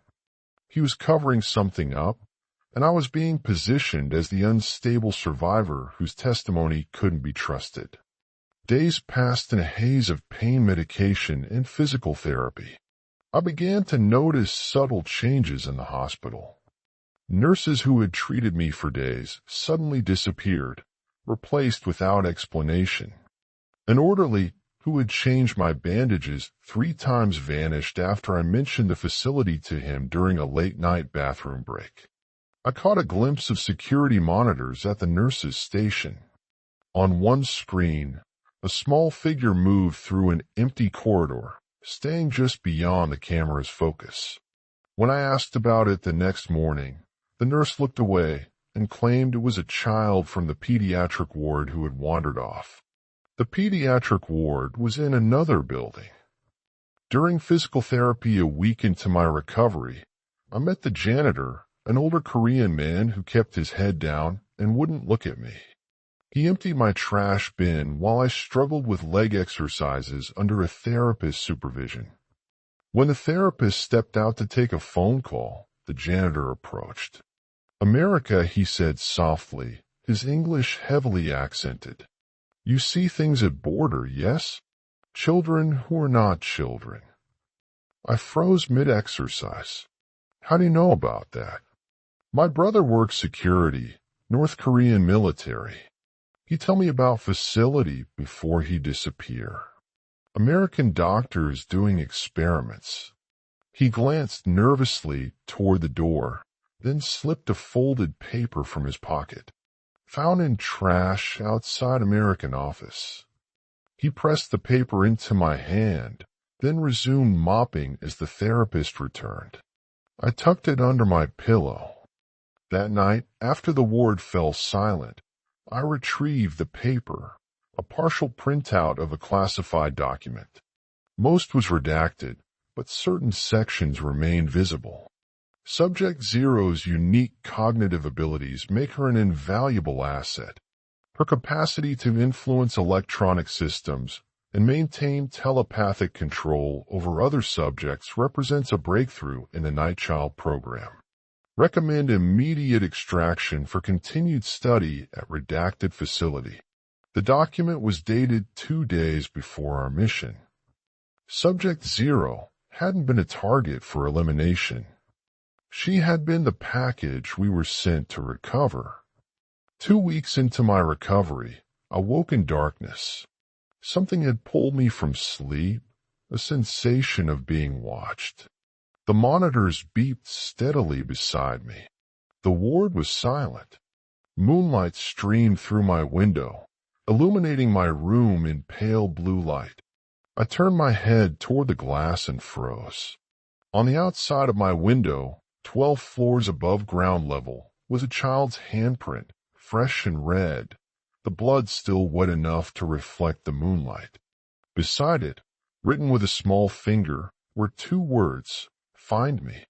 Speaker 1: He was covering something up, and I was being positioned as the unstable survivor whose testimony couldn't be trusted. Days passed in a haze of pain medication and physical therapy. I began to notice subtle changes in the hospital. Nurses who had treated me for days suddenly disappeared, replaced without explanation. An orderly who had changed my bandages 3 times vanished after I mentioned the facility to him during a late-night bathroom break. I caught a glimpse of security monitors at the nurses' station. On one screen, a small figure moved through an empty corridor, staying just beyond the camera's focus. When I asked about it the next morning, the nurse looked away and claimed it was a child from the pediatric ward who had wandered off. The pediatric ward was in another building. During physical therapy a week into my recovery, I met the janitor, an older Korean man who kept his head down and wouldn't look at me. He emptied my trash bin while I struggled with leg exercises under a therapist's supervision. When the therapist stepped out to take a phone call, the janitor approached. America, he said softly, his English heavily accented. You see things at border, yes? Children who are not children. I froze mid-exercise. How do you know about that? My brother works security, North Korean military. He told me about facility before he disappear. American doctors doing experiments. He glanced nervously toward the door, then slipped a folded paper from his pocket. Found in trash outside American office. He pressed the paper into my hand, then resumed mopping as the therapist returned. I tucked it under my pillow. That night, after the ward fell silent, I retrieved the paper, a partial printout of a classified document. Most was redacted, but certain sections remained visible. Subject Zero's unique cognitive abilities make her an invaluable asset. Her capacity to influence electronic systems and maintain telepathic control over other subjects represents a breakthrough in the Nightchild program. Recommend immediate extraction for continued study at redacted facility. The document was dated 2 days before our mission. Subject Zero hadn't been a target for elimination. She had been the package we were sent to recover. 2 weeks into my recovery, I woke in darkness. Something had pulled me from sleep, a sensation of being watched. The monitors beeped steadily beside me. The ward was silent. Moonlight streamed through my window, illuminating my room in pale blue light. I turned my head toward the glass and froze. On the outside of my window, 12 floors above ground level, was a child's handprint, fresh and red, the blood still wet enough to reflect the moonlight. Beside it, written with a small finger, were 2 words, "Find me."